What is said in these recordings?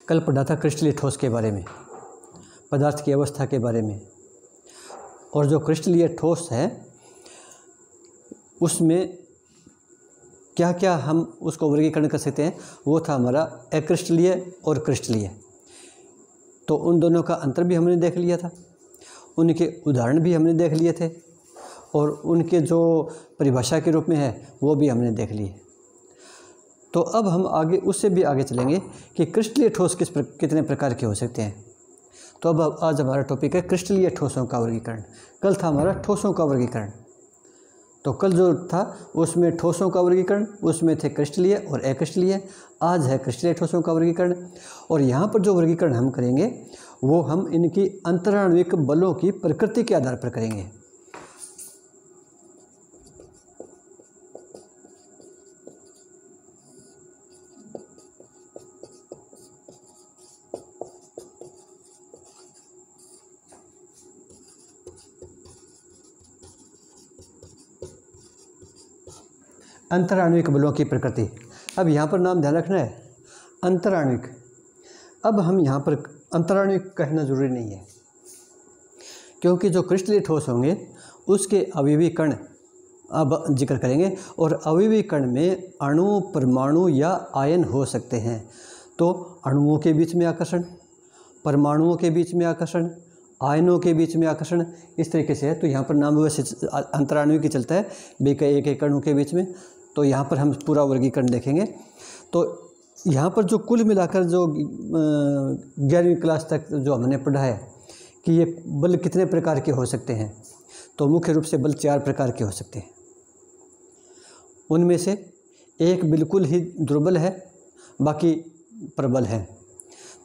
कल पढ़ा था क्रिस्टलीय ठोस के बारे में, पदार्थ की अवस्था के बारे में। और जो क्रिस्टलीय ठोस है उसमें क्या क्या हम उसको वर्गीकरण कर सकते हैं, वो था हमारा अक्रिस्टलीय और क्रिस्टलीय। तो उन दोनों का अंतर भी हमने देख लिया था, उनके उदाहरण भी हमने देख लिए थे, और उनके जो परिभाषा के रूप में है वो भी हमने देख लिए। तो अब हम आगे उससे भी आगे चलेंगे कि क्रिस्टलीय ठोस कितने प्रकार के हो सकते हैं। तो अब आज हमारा टॉपिक है क्रिस्टलीय ठोसों का वर्गीकरण। कल था हमारा ठोसों का वर्गीकरण। तो कल जो था उसमें ठोसों का वर्गीकरण, उसमें थे क्रिस्टलीय और अक्रिस्टलीय। आज है क्रिस्टलीय ठोसों का वर्गीकरण। और यहाँ पर जो वर्गीकरण हम करेंगे वो हम इनकी अंतराण्विक बलों की प्रकृति के आधार पर करेंगे। अंतराण्विक बलों की प्रकृति। अब यहाँ पर नाम ध्यान रखना है, अंतराण्विक। अब हम यहाँ पर अंतराण्विक कहना जरूरी नहीं है, क्योंकि जो क्रिस्टलीय ठोस होंगे उसके अवयवी कण अब जिक्र करेंगे, और अवयवी कण में अणु, परमाणु या आयन हो सकते हैं। तो अणुओं के बीच में आकर्षण, परमाणुओं के बीच में आकर्षण, आयनों के बीच में आकर्षण, इस तरीके से है। तो यहाँ पर नाम वैसे अंतराण्विक ही चलता है, एक एक अणु के बीच में। तो यहाँ पर हम पूरा वर्गीकरण देखेंगे। तो यहाँ पर जो कुल मिलाकर जो 11वीं क्लास तक जो हमने पढ़ा है कि ये बल कितने प्रकार के हो सकते हैं, तो मुख्य रूप से बल 4 प्रकार के हो सकते हैं। उनमें से एक बिल्कुल ही दुर्बल है, बाकी प्रबल है।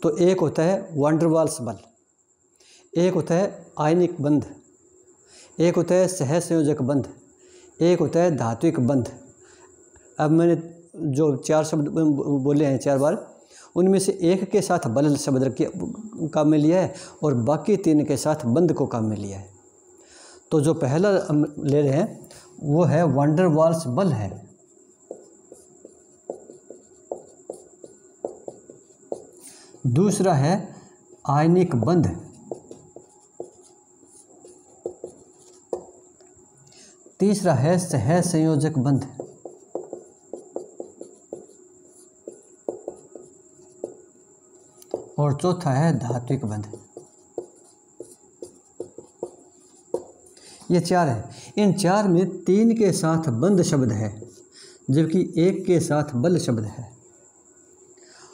तो एक होता है वान डर वाल्स बल, एक होता है आयनिक बंध, एक होता है सहसंयोजक बंध, एक होता है धात्विक बंध। अब मैंने जो 4 शब्द बोले हैं 4 बार, उनमें से एक के साथ बल शब्द के काम में लिया है और बाकी 3 के साथ बंध को काम में लिया है। तो जो पहला हम ले रहे हैं वो है वान डर वाल्स बल है। दूसरा है आयनिक बंध, तीसरा है सहसंयोजक बंध, और चौथा है धात्विक बंध। ये 4 है। इन 4 में 3 के साथ बंध शब्द है, जबकि 1 के साथ बल शब्द है।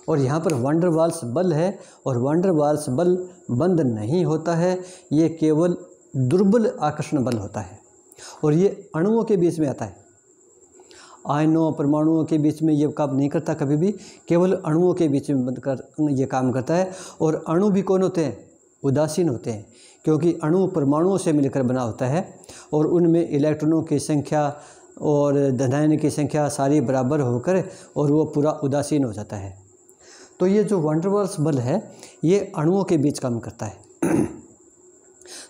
और यहाँ पर वान डर वाल्स बल है, और वान डर वाल्स बल बंध नहीं होता है, ये केवल दुर्बल आकर्षण बल होता है, और ये अणुओं के बीच में आता है। आयनों, परमाणुओं के बीच में ये काम नहीं करता कभी भी, केवल अणुओं के बीच में बंध कर ये काम करता है। और अणु भी कौन होते हैं? उदासीन होते हैं, क्योंकि अणु परमाणुओं से मिलकर बना होता है, और उनमें इलेक्ट्रॉनों की संख्या और धनायन की संख्या सारी बराबर होकर और वो पूरा उदासीन हो जाता है। तो ये जो वान डर वाल्स बल है ये अणुओं के बीच काम करता है।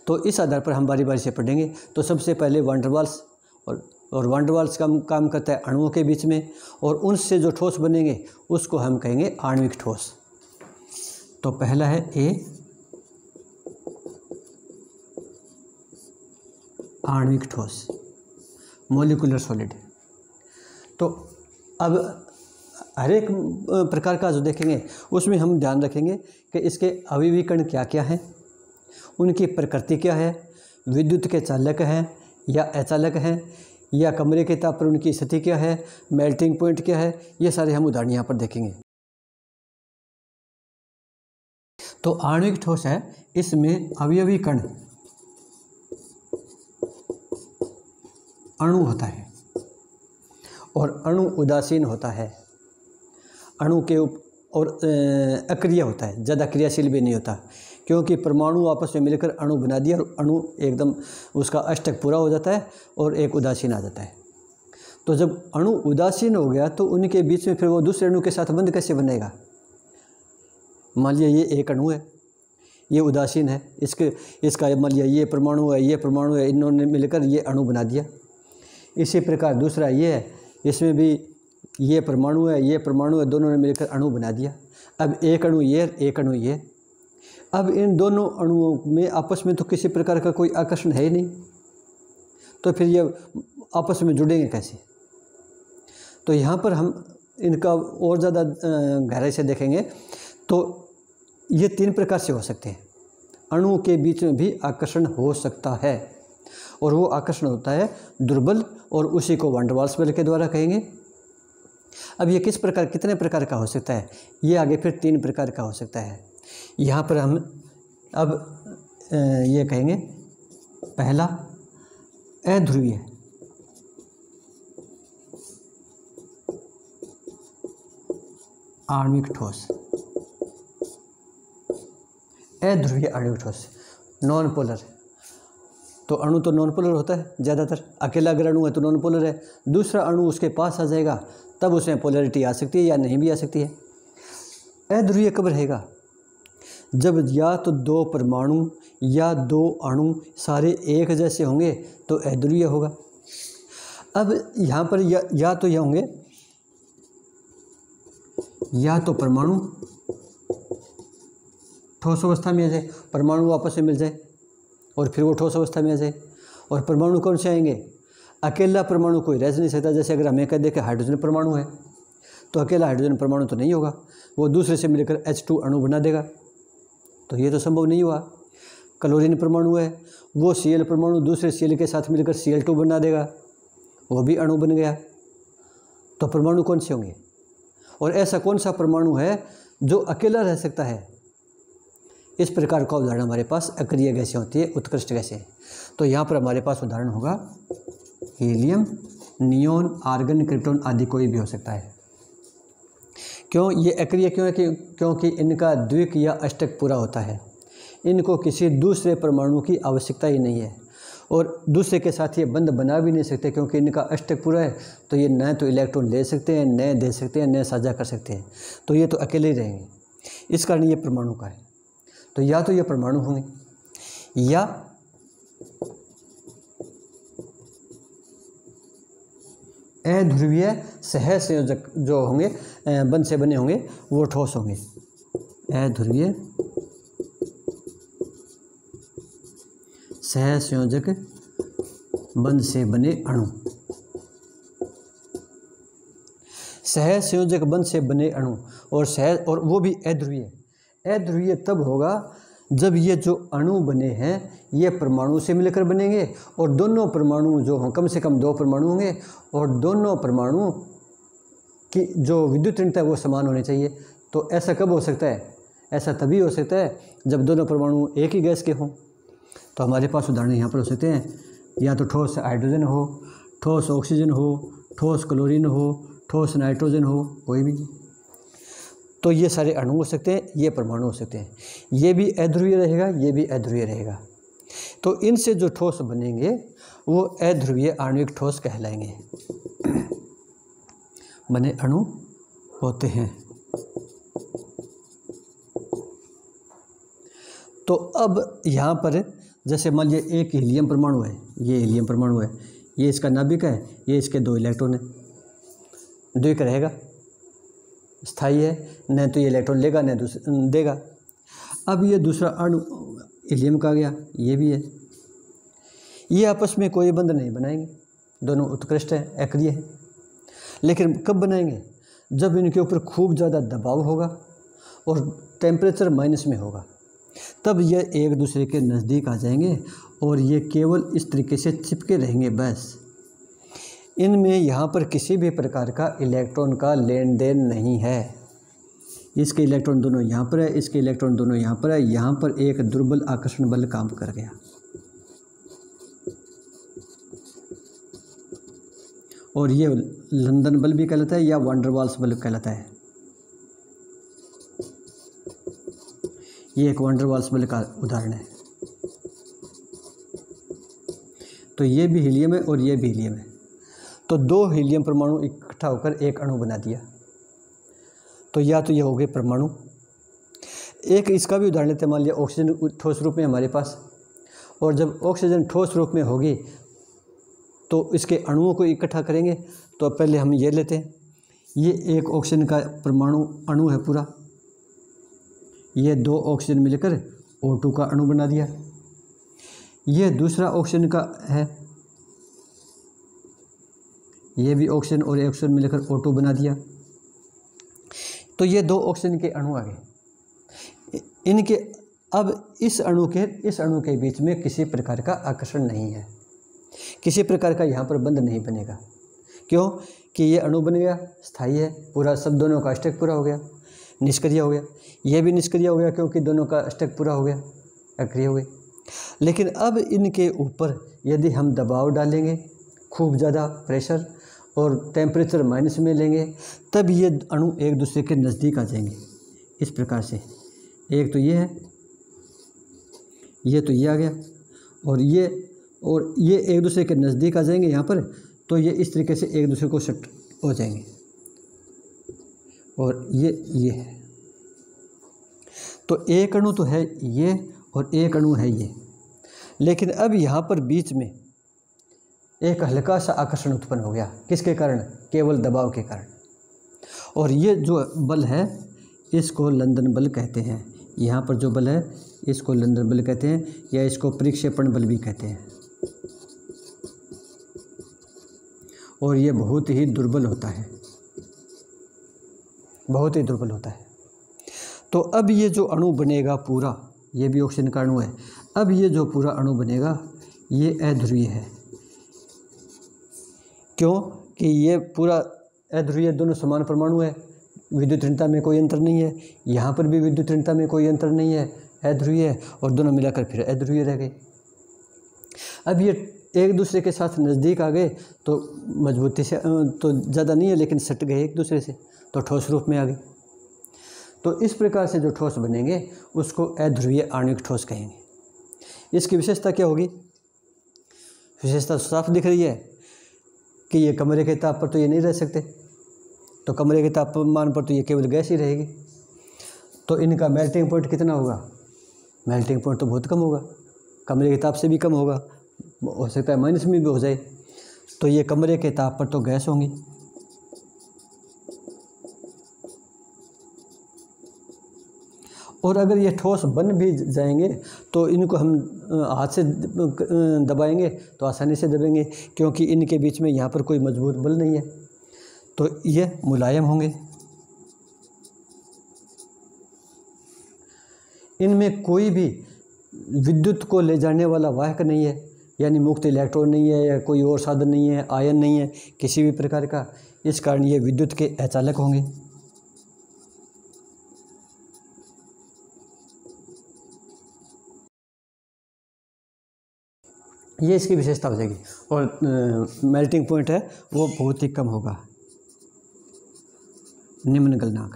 तो इस आधार पर हम बारी बारी से पढ़ेंगे। तो सबसे पहले वान डर वाल्स, और वान डर वाल्स काम करता है अणुओं के बीच में, और उनसे जो ठोस बनेंगे उसको हम कहेंगे आणविक ठोस। तो पहला है ए, आणविक ठोस, मोलिकुलर सॉलिड। तो अब हर एक प्रकार का जो देखेंगे उसमें हम ध्यान रखेंगे कि इसके अवयवी कण क्या क्या हैं, उनकी प्रकृति क्या है, विद्युत के चालक हैं या अचालक हैं, या कमरे के ताप पर उनकी स्थिति क्या है, मेल्टिंग पॉइंट क्या है, ये सारे हम उदाहरण यहाँ पर देखेंगे। तो आणविक ठोस है, इसमें अवयवी कण अणु होता है, और अणु उदासीन होता है, अणु के और अक्रिय होता है, ज़्यादा क्रियाशील भी नहीं होता, क्योंकि परमाणु आपस में मिलकर अणु बना दिया और अणु एकदम उसका अष्टक पूरा हो जाता है और एक उदासीन आ जाता है। तो जब अणु उदासीन हो गया तो उनके बीच में फिर वो दूसरे अणु के साथ बंध कैसे बनेगा? मान लिया ये एक अणु है, ये उदासीन है, इसका मान लिया ये परमाणु है, ये परमाणु है, इन्होंने मिलकर ये अणु बना दिया। इसी प्रकार दूसरा ये है, इसमें भी ये परमाणु है, ये परमाणु है, दोनों ने मिलकर अणु बना दिया। अब एक अणु ये, एक अणु ये। अब इन दोनों अणुओं में आपस में तो किसी प्रकार का कोई आकर्षण है ही नहीं, तो फिर ये आपस में जुड़ेंगे कैसे? तो यहाँ पर हम इनका और ज़्यादा गहराई से देखेंगे तो ये 3 प्रकार से हो सकते हैं। अणुओं के बीच में भी आकर्षण हो सकता है, और वो आकर्षण होता है दुर्बल, और उसी को वैन डर वाल्स बल के द्वारा कहेंगे। अब ये कितने प्रकार का हो सकता है? ये आगे फिर 3 प्रकार का हो सकता है। यहाँ पर हम अब ये कहेंगे, पहला अध्रुवीय, आणविक ठोस, अध्रुवीय आणविक ठोस, नॉन पोलर। तो अणु तो नॉन पोलर होता है ज़्यादातर, अकेला अगर अणु है तो नॉन पोलर है, दूसरा अणु उसके पास आ जाएगा तब उसमें पोलैरिटी आ सकती है या नहीं भी आ सकती है। अध्रुवीय कब रहेगा? जब या तो 2 परमाणु या 2 अणु सारे एक जैसे होंगे तो अध्रुवीय होगा। अब यहाँ पर या तो यह होंगे, या तो परमाणु ठोस अवस्था में आ जाए, परमाणु आपस में मिल जाए और फिर वो ठोस अवस्था में आ जाए। और परमाणु कौन से आएंगे? अकेला परमाणु कोई रह नहीं सकता। जैसे अगर हमें कह दे कि हाइड्रोजन परमाणु है, तो अकेला हाइड्रोजन परमाणु तो नहीं होगा, वो दूसरे से मिलकर H2 अणु बना देगा, तो ये तो संभव नहीं हुआ। क्लोरीन परमाणु है, वो Cl परमाणु दूसरे Cl के साथ मिलकर Cl2 बना देगा, वो भी अणु बन गया। तो परमाणु कौन से होंगे? और ऐसा कौन सा परमाणु है जो अकेला रह सकता है? इस प्रकार का उदाहरण हमारे पास अक्रिय गैसें होती है, उत्कृष्ट गैसें। तो यहाँ पर हमारे पास उदाहरण होगा हीलियम, नियोन, आर्गन, क्रिप्टॉन आदि कोई भी हो सकता है। क्यों ये अक्रिय क्यों है? क्योंकि इनका द्विक या अष्टक पूरा होता है, इनको किसी दूसरे परमाणु की आवश्यकता ही नहीं है, और दूसरे के साथ ये बंध बना भी नहीं सकते, क्योंकि इनका अष्टक पूरा है। तो ये न तो इलेक्ट्रॉन ले सकते हैं, न दे सकते हैं, न साझा कर सकते हैं, तो ये तो अकेले ही रहेंगे। इस कारण ये परमाणु का है। तो या तो ये परमाणु होंगे, या अध्रुवीय सहसंयोजक जो होंगे, बंध से बने होंगे, वो ठोस होंगे। अध्रुवीय सहसंयोजक बंध से बने अणु, सहसंयोजक बंध से बने अणु, और वो भी अध्रुवीय। अध्रुवीय तब होगा जब ये जो अणु बने हैं ये परमाणु से मिलकर बनेंगे, और दोनों परमाणु जो हों, कम से कम 2 परमाणु होंगे, और दोनों परमाणु की जो विद्युत ऋणता है वो समान होनी चाहिए। तो ऐसा कब हो सकता है? ऐसा तभी हो सकता है जब दोनों परमाणु एक ही गैस के हों। तो हमारे पास उदाहरण यहाँ पर हो सकते हैं, या तो ठोस हाइड्रोजन हो, ठोस ऑक्सीजन हो, ठोस क्लोरीन हो, ठोस नाइट्रोजन हो, कोई भी। तो ये सारे अणु हो सकते हैं, ये परमाणु हो सकते हैं। ये भी अध्रुवीय रहेगा, ये भी अध्रुवीय रहेगा। तो इनसे जो ठोस बनेंगे वो अध्रुवीय आणविक ठोस कहलाएंगे, बने अणु होते हैं। तो अब यहाँ पर जैसे मान लीजिए एक हीलियम परमाणु है, ये हीलियम परमाणु है, ये इसका नाभिक है, ये इसके 2 इलेक्ट्रॉन है, द्विक रहेगा, स्थायी है, न तो ये इलेक्ट्रॉन लेगा न देगा। अब ये दूसरा अणु हीलियम का गया, ये भी है, ये आपस में कोई बंध नहीं बनाएंगे, दोनों उत्कृष्ट हैं, अक्रिय हैं। लेकिन कब बनाएंगे? जब इनके ऊपर खूब ज़्यादा दबाव होगा और टेम्परेचर माइनस में होगा, तब ये एक दूसरे के नज़दीक आ जाएंगे और ये केवल इस तरीके से चिपके रहेंगे बस। इनमें यहाँ पर किसी भी प्रकार का इलेक्ट्रॉन का लेन देन नहीं है। इसके इलेक्ट्रॉन दोनों यहाँ पर है, इसके इलेक्ट्रॉन दोनों यहाँ पर है, यहाँ पर एक दुर्बल आकर्षण बल काम कर गया, और ये लंदन बल भी कहलाता है या वैन डर वाल्स बल कहलाता है। ये एक वैन डर वाल्स बल का उदाहरण है। तो ये भी हीलियम है और ये भी हीलियम है। तो 2 हीलियम परमाणु इकट्ठा होकर एक अणु बना दिया। तो या तो ये हो गए परमाणु। एक इसका भी उदाहरण लेते हैं, मान लिया ऑक्सीजन ठोस रूप में हमारे पास, और जब ऑक्सीजन ठोस रूप में होगी तो इसके अणुओं को इकट्ठा करेंगे। तो पहले हम ये लेते हैं, ये एक ऑक्सीजन का परमाणु अणु है पूरा, ये 2 ऑक्सीजन मिलकर O2 का अणु बना दिया। ये दूसरा ऑक्सीजन का है, ये भी ऑक्सीजन और ऑक्सीजन मिलकर O2 बना दिया। तो ये 2 ऑक्सीजन के अणु आ गए। इनके अब इस अणु के बीच में किसी प्रकार का आकर्षण नहीं है, किसी प्रकार का यहाँ पर बंध नहीं बनेगा। क्यों कि ये अणु बन गया, स्थायी है, पूरा सब दोनों का अष्टक पूरा हो गया, निष्क्रिय हो गया। ये भी निष्क्रिय हो गया क्योंकि दोनों का अष्टक पूरा हो गया, अक्रिय हो गए। लेकिन अब इनके ऊपर यदि हम दबाव डालेंगे, खूब ज़्यादा प्रेशर और टेम्परेचर माइनस में लेंगे, तब ये अणु एक दूसरे के नज़दीक आ जाएंगे। इस प्रकार से एक तो ये है, ये तो ये आ गया, और ये एक दूसरे के नज़दीक आ जाएंगे यहाँ पर। तो ये इस तरीके से एक दूसरे को सेट हो जाएंगे, और ये है। तो एक अणु तो है ये और एक अणु है ये, लेकिन अब यहाँ पर बीच में एक हल्का सा आकर्षण उत्पन्न हो गया। किसके कारण? केवल दबाव के कारण। और ये जो बल है इसको लंदन बल कहते हैं। यहाँ पर जो बल है इसको लंदन बल कहते हैं, या इसको परिक्षेपण बल भी कहते हैं। और ये बहुत ही दुर्बल होता है, बहुत ही दुर्बल होता है। तो अब ये जो अणु बनेगा पूरा, ये भी ऑक्सीजन का अणु है। अब ये जो पूरा अणु बनेगा ये अध्रुवीय है। क्यों कि ये पूरा अध्रुवीय, दोनों समान परमाणु है, विद्युत ऋणता में कोई अंतर नहीं है। यहाँ पर भी विद्युत ऋणता में कोई अंतर नहीं है, अध्रुवीय है, और दोनों मिलाकर फिर अध्रुवीय रह गए। अब ये एक दूसरे के साथ नज़दीक आ गए तो मजबूती से तो ज़्यादा नहीं है, लेकिन सट गए एक दूसरे से, तो ठोस रूप में आ गए। तो इस प्रकार से जो ठोस बनेंगे उसको अध्रुवीय आणविक ठोस कहेंगे। इसकी विशेषता क्या होगी? विशेषता साफ दिख रही है कि ये कमरे के ताप पर तो ये नहीं रह सकते, तो कमरे के तापमान पर तो ये केवल गैस ही रहेगी। तो इनका मेल्टिंग पॉइंट कितना होगा? मेल्टिंग पॉइंट तो बहुत कम होगा, कमरे के ताप से भी कम होगा, हो सकता है माइनस में भी हो जाए। तो ये कमरे के ताप पर तो गैस होंगी। और अगर ये ठोस बन भी जाएंगे तो इनको हम हाथ से दबाएंगे तो आसानी से दबेंगे, क्योंकि इनके बीच में यहाँ पर कोई मजबूत बल नहीं है, तो ये मुलायम होंगे। इनमें कोई भी विद्युत को ले जाने वाला वाहक नहीं है, यानी मुक्त इलेक्ट्रॉन नहीं है, या कोई और साधन नहीं है, आयन नहीं है किसी भी प्रकार का। इस कारण ये विद्युत के अचालक होंगे। ये इसकी विशेषता हो जाएगी। और मेल्टिंग पॉइंट है वो बहुत ही कम होगा, निम्न गलनांक।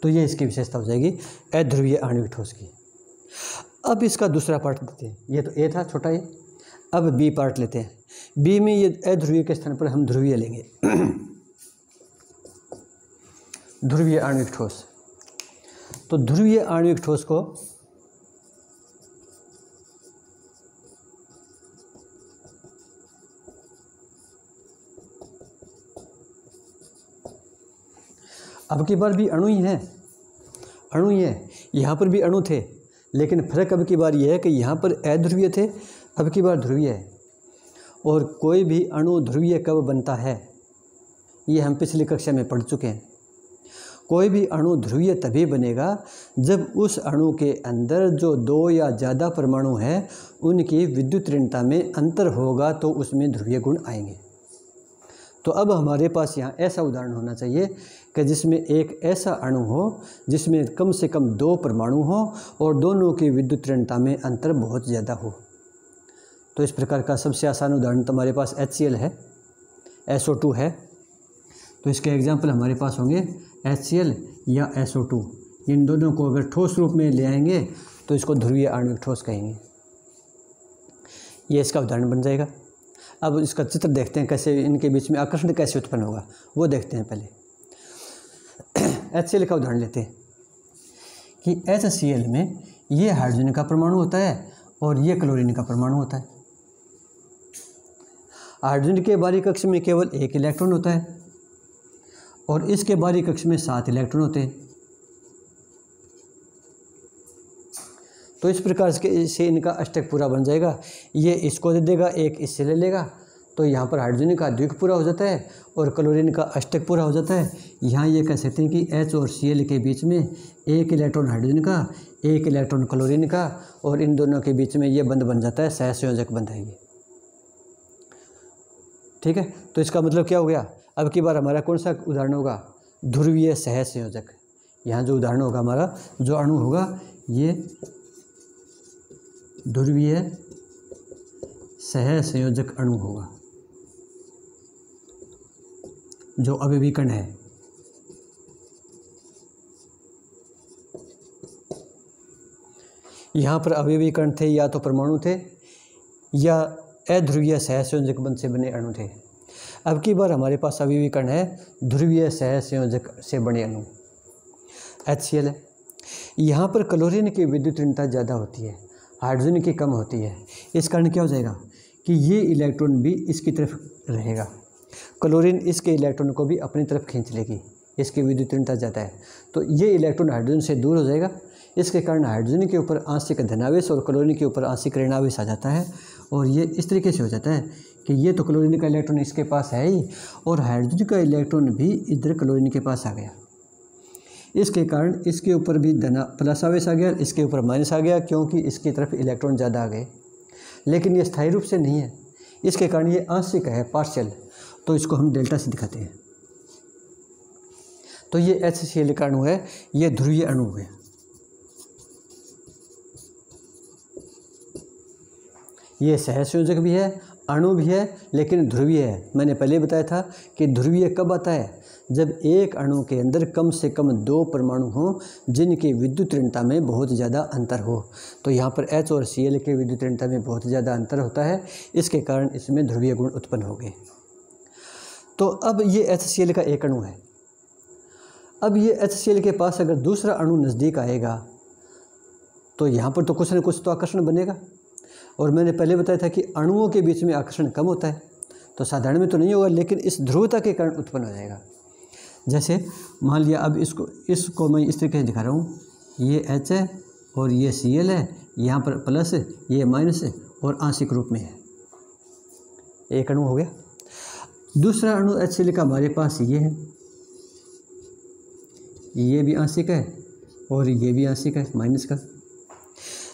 तो ये इसकी विशेषता हो जाएगी अध्रुवीय आणविक ठोस की। अब इसका दूसरा पार्ट लेते हैं। ये तो ए था छोटा ये, अब बी पार्ट लेते हैं। बी में ये अध्रुवीय के स्थान पर हम ध्रुवीय लेंगे। ध्रुवीय आणविक ठोस। तो ध्रुवीय आणविक ठोस को अब की बार भी अणु ही है, अणु ही है। यहाँ पर भी अणु थे, लेकिन फर्क अब की बार ये है कि यहाँ पर अध्रुवीय थे, अब की बार ध्रुवीय है। और कोई भी अणु ध्रुवीय कब बनता है ये हम पिछली कक्षा में पढ़ चुके हैं। कोई भी अणु ध्रुवीय तभी बनेगा जब उस अणु के अंदर जो 2 या ज़्यादा परमाणु हैं उनकी विद्युत ऋणता में अंतर होगा, तो उसमें ध्रुवीय गुण आएंगे। तो अब हमारे पास यहाँ ऐसा उदाहरण होना चाहिए कि जिसमें एक ऐसा अणु हो जिसमें कम से कम 2 परमाणु हो और दोनों की विद्युत ऋणता में अंतर बहुत ज़्यादा हो। तो इस प्रकार का सबसे आसान उदाहरण तुम्हारे पास HCl है, SO2 है। तो इसके एग्जाम्पल हमारे पास होंगे HCl या SO2। इन दोनों को अगर ठोस रूप में ले आएंगे तो इसको ध्रुवीय आणविक ठोस कहेंगे। ये इसका उदाहरण बन जाएगा। अब इसका चित्र देखते हैं, कैसे इनके बीच में आकर्षण कैसे उत्पन्न होगा वो देखते हैं। पहले HCl का उदाहरण लेते हैं कि HCl में ये हाइड्रोजन का परमाणु होता है और ये क्लोरीन का परमाणु होता है। हाइड्रोजन के बाहरी कक्ष में केवल 1 इलेक्ट्रॉन होता है और इसके बाहरी कक्ष में 7 इलेक्ट्रॉन होते हैं। तो इस प्रकार से इनका अष्टक पूरा बन जाएगा। ये इसको दे देगा, एक इससे ले लेगा, तो यहाँ पर हाइड्रोजन का द्विक पूरा हो जाता है और क्लोरीन का अष्टक पूरा हो जाता है। यहाँ ये कह सकते हैं कि H और Cl के बीच में एक इलेक्ट्रॉन हाइड्रोजन का, एक इलेक्ट्रॉन क्लोरीन का, और इन दोनों के बीच में ये बंध बन जाता है, सहसंयोजक बंध है ये। ठीक है, तो इसका मतलब क्या हो गया? अब की बार हमारा कौन सा उदाहरण होगा? ध्रुवीय सहसंयोजक। यहाँ जो उदाहरण होगा हमारा, जो अणु होगा, ये ध्रुवीय सहसंयोजक अणु होगा, जो अवयवी कण है। यहाँ पर अवयवी कण थे, या तो परमाणु थे या अध्रुवीय सहसंयोजक बंध से बने अणु थे। अब की बार हमारे पास अवयवी कण है ध्रुवीय सहसंयोजक से बने अणु, HCl है। यहाँ पर क्लोरीन की विद्युत ऋणता ज़्यादा होती है, हाइड्रोजन की कम होती है। इस कारण क्या हो जाएगा कि ये इलेक्ट्रॉन भी इसकी तरफ रहेगा, क्लोरीन इसके इलेक्ट्रॉन को भी अपनी तरफ खींच लेगी, इसकी विद्युत ऋणता ज़्यादा है, तो ये इलेक्ट्रॉन हाइड्रोजन से दूर हो जाएगा। इसके कारण हाइड्रोजन के ऊपर आंशिक धनावेश और क्लोरीन के ऊपर आंशिक ऋणावेश आ जाता है, और ये इस तरीके से हो जाता है कि ये तो क्लोरीन का इलेक्ट्रॉन इसके पास है ही, और हाइड्रोजन का इलेक्ट्रॉन भी इधर क्लोरीन के पास आ गया। इसके कारण इसके ऊपर भी प्लस आवेश आ गया, इसके ऊपर माइनस आ गया, क्योंकि इसकी तरफ इलेक्ट्रॉन ज़्यादा आ गए। लेकिन ये स्थायी रूप से नहीं है, इसके कारण ये आंशिक है, पार्शियल, तो इसको हम डेल्टा से दिखाते हैं। तो ये HCl का अणु है, ये ध्रुवीय अणु है। ये सहसंयोजक भी है, अणु भी है, लेकिन ध्रुवीय है। मैंने पहले बताया था कि ध्रुवीय कब आता है? जब एक अणु के अंदर कम से कम 2 परमाणु हों जिनकी विद्युत ऋणता में बहुत ज़्यादा अंतर हो। तो यहाँ पर H और Cl के विद्युत ऋणता में बहुत ज़्यादा अंतर होता है, इसके कारण इसमें ध्रुवीय गुण उत्पन्न हो गए। तो अब ये HCl का एक अणु है। अब ये HCl के पास अगर दूसरा अणु नज़दीक आएगा तो यहाँ पर तो कुछ न कुछ तो आकर्षण बनेगा, और मैंने पहले बताया था कि अणुओं के बीच में आकर्षण कम होता है, तो साधारण में तो नहीं होगा, लेकिन इस ध्रुवता के कारण उत्पन्न हो जाएगा। जैसे मान लिया, अब इसको मैं इस तरीके से दिखा रहा हूँ, ये H है और ये Cl है, यहाँ पर प्लस है, ये माइनस है, और आंशिक रूप में है, एक अणु हो गया। दूसरा अणु HCl का हमारे पास ये है, ये भी आंशिक है और ये भी आंशिक है, माइनस का।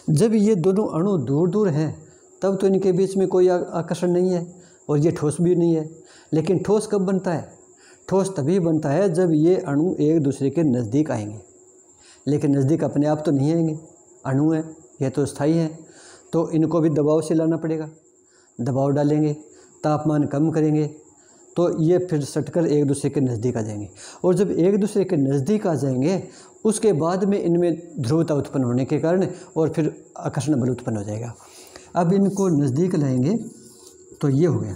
जब ये दोनों अणु दूर दूर हैं तब तो इनके बीच में कोई आकर्षण नहीं है, और ये ठोस भी नहीं है। लेकिन ठोस कब बनता है? ठोस तभी बनता है जब ये अणु एक दूसरे के नज़दीक आएंगे, लेकिन नज़दीक अपने आप तो नहीं आएंगे, अणु है, ये तो स्थायी है, तो इनको भी दबाव से लाना पड़ेगा। दबाव डालेंगे, तापमान कम करेंगे, तो ये फिर सटकर एक दूसरे के नज़दीक आ जाएंगे, और जब एक दूसरे के नज़दीक आ जाएंगे उसके बाद में इनमें ध्रुवता उत्पन्न होने के कारण और फिर आकर्षण बल उत्पन्न हो जाएगा। अब इनको नज़दीक लाएंगे तो ये हो गया।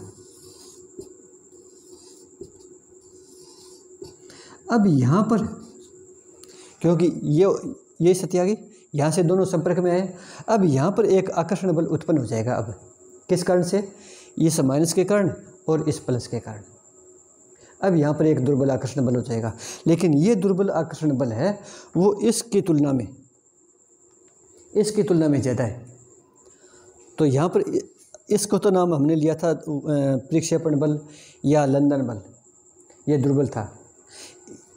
अब यहाँ पर क्योंकि ये स्थिति आ गई, यहाँ से दोनों संपर्क में आए, अब यहाँ पर एक आकर्षण बल उत्पन्न हो जाएगा। अब किस कारण से? इस माइनस के कारण और इस प्लस के कारण। अब यहाँ पर एक दुर्बल आकर्षण बल हो जाएगा, लेकिन ये दुर्बल आकर्षण बल है वो इसकी तुलना में ज़्यादा है। तो यहाँ पर इसको तो नाम हमने लिया था प्रक्षेपण बल या लंदन बल, ये दुर्बल था।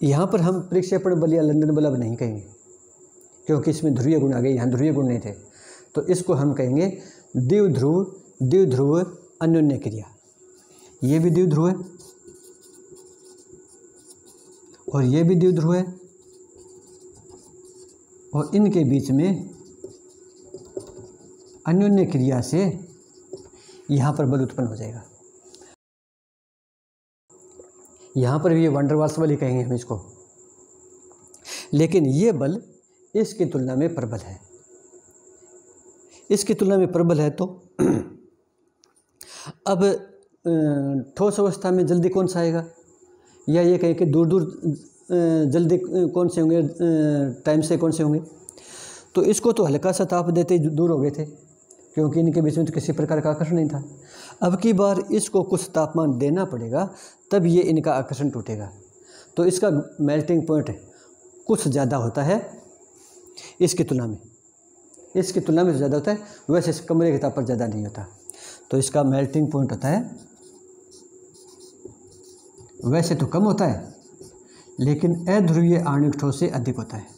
यहाँ पर हम प्रक्षेपण बल या लंदन बल अब नहीं कहेंगे, क्योंकि इसमें ध्रुवीय गुण आ गए, यहाँ ध्रुवीय गुण नहीं थे, तो इसको हम कहेंगे द्विध्रुव अन्योन्य क्रिया। ये भी द्विध्रुव है और ये भी द्विध्रुव है, और इनके बीच में अन्योन्य क्रिया से यहाँ पर बल उत्पन्न हो जाएगा। यहाँ पर भी ये वैन डर वाल्स बल ही कहेंगे हम इसको, लेकिन ये बल इसकी तुलना में प्रबल है। इसकी तुलना में प्रबल है, तो अब ठोस अवस्था में जल्दी कौन सा आएगा, या ये कहें कि दूर दूर जल्दी कौन से होंगे, टाइम से कौन से होंगे? तो इसको तो हल्का सा ताप देते ही दूर हो गए थे, क्योंकि इनके बीच में तो किसी प्रकार का आकर्षण नहीं था। अब की बार इसको कुछ तापमान देना पड़ेगा, तब ये इनका आकर्षण टूटेगा। तो इसका मेल्टिंग पॉइंट कुछ ज़्यादा होता है इसकी तुलना में, इसकी तुलना में ज़्यादा होता है, वैसे इस कमरे के ताप पर ज़्यादा नहीं होता। तो इसका मेल्टिंग पॉइंट होता है, वैसे तो कम होता है लेकिन अध्रुवीय आणविक ठोस से अधिक होता है।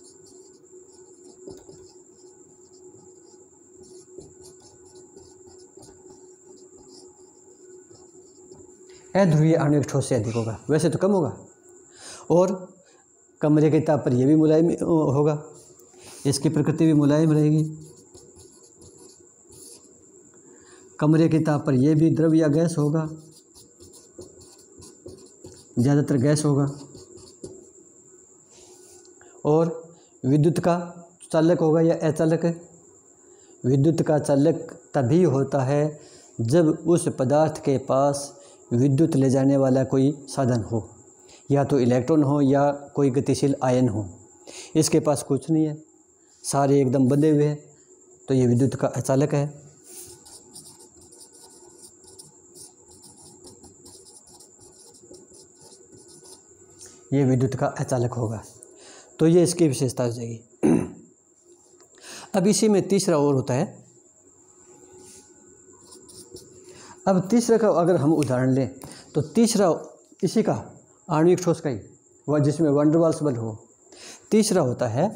अध्रुवीय आणविक ठोस से अधिक होगा, वैसे तो कम होगा, और कमरे के ताप पर यह भी मुलायम होगा, इसकी प्रकृति भी मुलायम रहेगी। कमरे के ताप पर यह भी द्रव या गैस होगा, ज़्यादातर गैस होगा। और विद्युत का चालक होगा या अचालक है? विद्युत का चालक तभी होता है जब उस पदार्थ के पास विद्युत ले जाने वाला कोई साधन हो, या तो इलेक्ट्रॉन हो या कोई गतिशील आयन हो। इसके पास कुछ नहीं है, सारे एकदम बंधे हुए हैं, तो ये विद्युत का अचालक है। ये विद्युत का अचालक होगा, तो ये इसकी विशेषता हो जाएगी। अब इसी में तीसरा और होता है। अब तीसरे का अगर हम उदाहरण लें तो तीसरा इसी का आणविक ठोस का ही, वह जिसमें वैन डर वाल्स बल हो। तीसरा होता है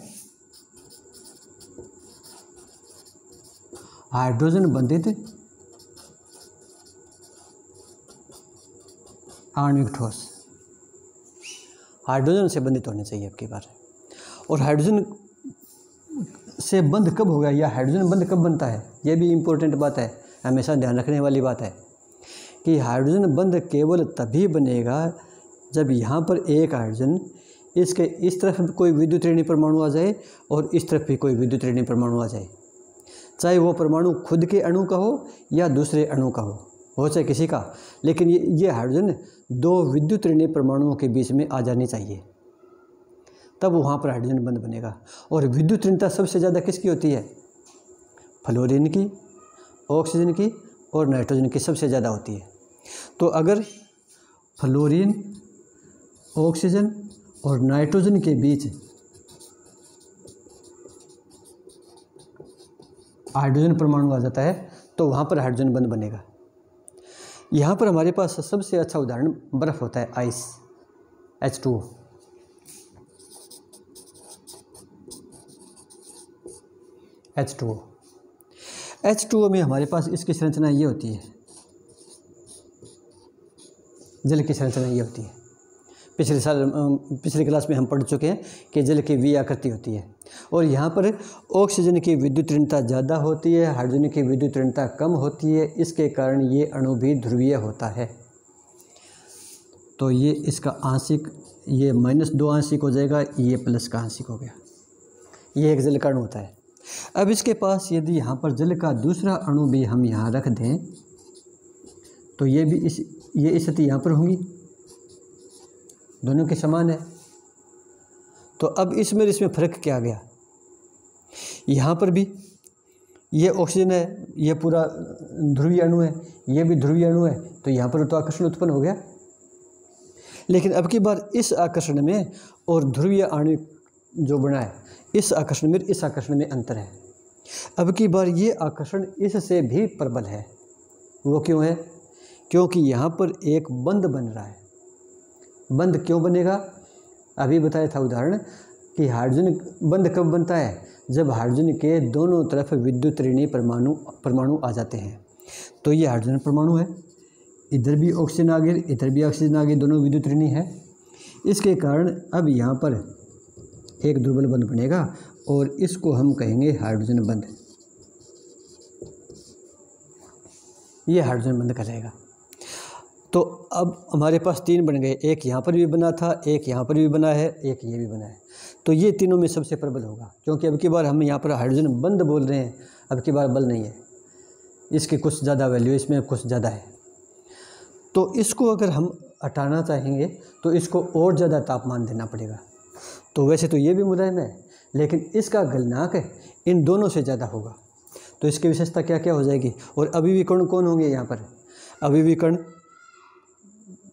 हाइड्रोजन बंधित आणविक ठोस। हाइड्रोजन से बंधित होने चाहिए अब की बार। और हाइड्रोजन से बंध कब होगा या हाइड्रोजन बंध कब बनता है, यह भी इम्पोर्टेंट बात है, हमेशा ध्यान रखने वाली बात है कि हाइड्रोजन बंध केवल तभी बनेगा जब यहाँ पर एक हाइड्रोजन, इसके इस तरफ कोई विद्युत ऋणी परमाणु आ जाए और इस तरफ भी कोई विद्युत ऋणी परमाणु आ जाए, चाहे वो परमाणु खुद के अणु का हो या दूसरे अणु का हो चाहे किसी का, लेकिन ये हाइड्रोजन दो विद्युत ऋणी परमाणुओं के बीच में आ जानी चाहिए, तब वहाँ पर हाइड्रोजन बंध बनेगा। और विद्युत ऋणता सबसे ज़्यादा किसकी होती है? फ्लोरीन की, ऑक्सीजन की और नाइट्रोजन की सबसे ज़्यादा होती है। तो अगर फ्लोरीन, ऑक्सीजन और नाइट्रोजन के बीच हाइड्रोजन परमाणु आ जाता है तो वहाँ पर हाइड्रोजन बंध बनेगा। यहाँ पर हमारे पास सबसे अच्छा उदाहरण बर्फ़ होता है, आइस, H2O। H2O में हमारे पास इसकी संरचना ये होती है, जल की संरचना ये होती है। पिछले क्लास में हम पढ़ चुके हैं कि जल की V आकृति होती है, और यहाँ पर ऑक्सीजन की विद्युत ऋणता ज़्यादा होती है, हाइड्रोजन की विद्युत ऋणता कम होती है, इसके कारण ये अणु भी ध्रुवीय होता है। तो ये इसका आंशिक, ये -2 आंशिक हो जाएगा, ये प्लस का आंशिक हो गया। ये एक जल का अणु होता है। अब इसके पास यदि यहाँ पर जल का दूसरा अणु भी हम यहाँ रख दें तो ये भी ये स्थिति यहाँ पर होंगी, दोनों के समान है। तो अब इसमें फ़र्क क्या आ गया? यहाँ पर भी ये ऑक्सीजन है, ये पूरा ध्रुवीय अणु है, ये भी ध्रुवीय अणु है, तो यहाँ पर तो आकर्षण उत्पन्न हो गया। लेकिन अब की बार इस आकर्षण में और ध्रुवीय आणविक जो बना है, इस आकर्षण में अंतर है। अब की बार ये आकर्षण इससे भी प्रबल है। वो क्यों है? क्योंकि यहाँ पर एक बंध बन रहा है। बंध क्यों बनेगा? अभी बताया था उदाहरण कि हाइड्रोजन बंध कब बनता है? जब हाइड्रोजन के दोनों तरफ विद्युत ऋणी परमाणु आ जाते हैं। तो ये हाइड्रोजन परमाणु है, इधर भी ऑक्सीजन आ गया, इधर भी ऑक्सीजन आ गया, दोनों विद्युत ऋणी है। इसके कारण अब यहाँ पर एक दुर्बल बंध बनेगा और इसको हम कहेंगे हाइड्रोजन बंध। ये हाइड्रोजन बंध कहलाएगा। तो अब हमारे पास 3 बन गए, एक यहाँ पर भी बना था, एक यहाँ पर भी बना है, एक ये भी बना है। तो ये तीनों में सबसे प्रबल होगा, क्योंकि अब की बार हम यहाँ पर हाइड्रोजन बंध बोल रहे हैं, अब की बार बल नहीं है, इसकी कुछ ज़्यादा वैल्यू, इसमें कुछ ज़्यादा है। तो इसको अगर हम हटाना चाहेंगे तो इसको और ज़्यादा तापमान देना पड़ेगा। तो वैसे तो ये भी मुलायम है, लेकिन इसका गलनांक इन दोनों से ज़्यादा होगा। तो इसकी विशेषता क्या क्या हो जाएगी? और अभी भी कण कौन होंगे यहाँ पर? अभी भी कण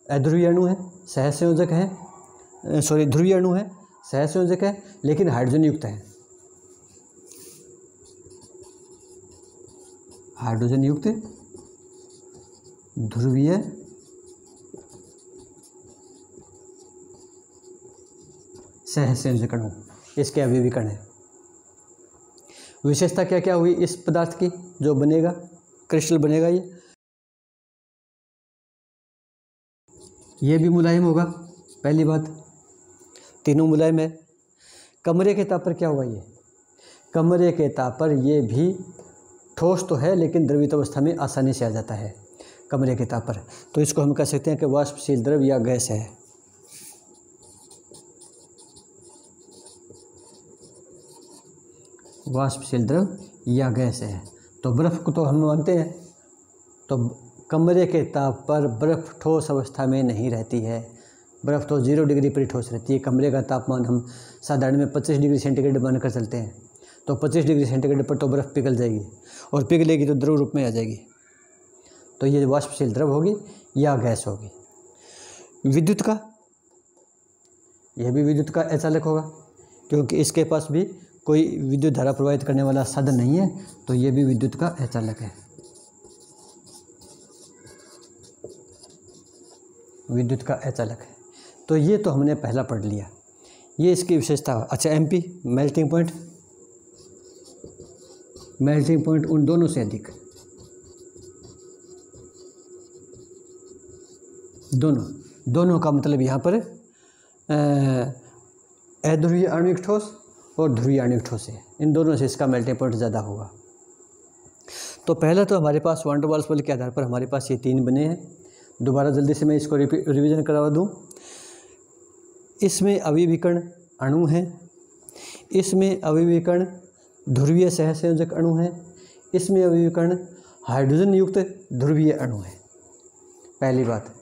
अध्रुवीय अणु है, सहसंयोजक है, ध्रुवीय अणु है, सहसंयोजक है, लेकिन हाइड्रोजन युक्त है। हाइड्रोजन युक्त ध्रुवीय सहसंयोजक अणु, इसके अवयवी कण है। विशेषता क्या क्या हुई इस पदार्थ की जो बनेगा, क्रिस्टल बनेगा, ये भी मुलायम होगा, पहली बात, तीनों मुलायम है। कमरे के ताप पर क्या होगा, ये कमरे के ताप पर ये भी ठोस तो है लेकिन द्रवित अवस्था में आसानी से आ जाता है कमरे के ताप पर, तो इसको हम कह सकते हैं कि वाष्पशील द्रव या गैस है। वाष्पशील द्रव या गैस है। तो बर्फ़ को तो हम मानते हैं, तो कमरे के ताप पर बर्फ़ ठोस अवस्था में नहीं रहती है, बर्फ़ तो 0 डिग्री पर ठोस रहती है। कमरे का तापमान हम साधारण में 25 डिग्री सेंटीग्रेड मानकर चलते हैं, तो 25 डिग्री सेंटीग्रेड पर तो बर्फ़ पिघल जाएगी और पिघलेगी तो द्रव रूप में आ जाएगी, तो ये वाष्पशील द्रव होगी या गैस होगी। विद्युत का, यह भी विद्युत का अचालक होगा क्योंकि इसके पास भी कोई विद्युत धारा प्रवाहित करने वाला साधन नहीं है, तो ये भी विद्युत का अचालक है। विद्युत का अचालक है, तो ये तो हमने पहला पढ़ लिया, ये इसकी विशेषता। अच्छा, MP melting point, melting point उन दोनों से अधिक, दोनों का मतलब यहाँ पर अध्रुवीय आणविक ठोस और ध्रुवीय आणविक ठोस है, इन दोनों से इसका मेल्टिंग पॉइंट ज़्यादा होगा। तो पहला तो हमारे पास वान डेर वाल्स बल के आधार पर हमारे पास ये 3 बने हैं। दोबारा जल्दी से मैं इसको रिवीजन करवा दूँ। इसमें अवयवी कण अणु हैं, इसमें अवयवी कण ध्रुवीय सहसंयोजक अणु हैं, इसमें अवयवी कण हाइड्रोजन युक्त ध्रुवीय अणु हैं, पहली बात।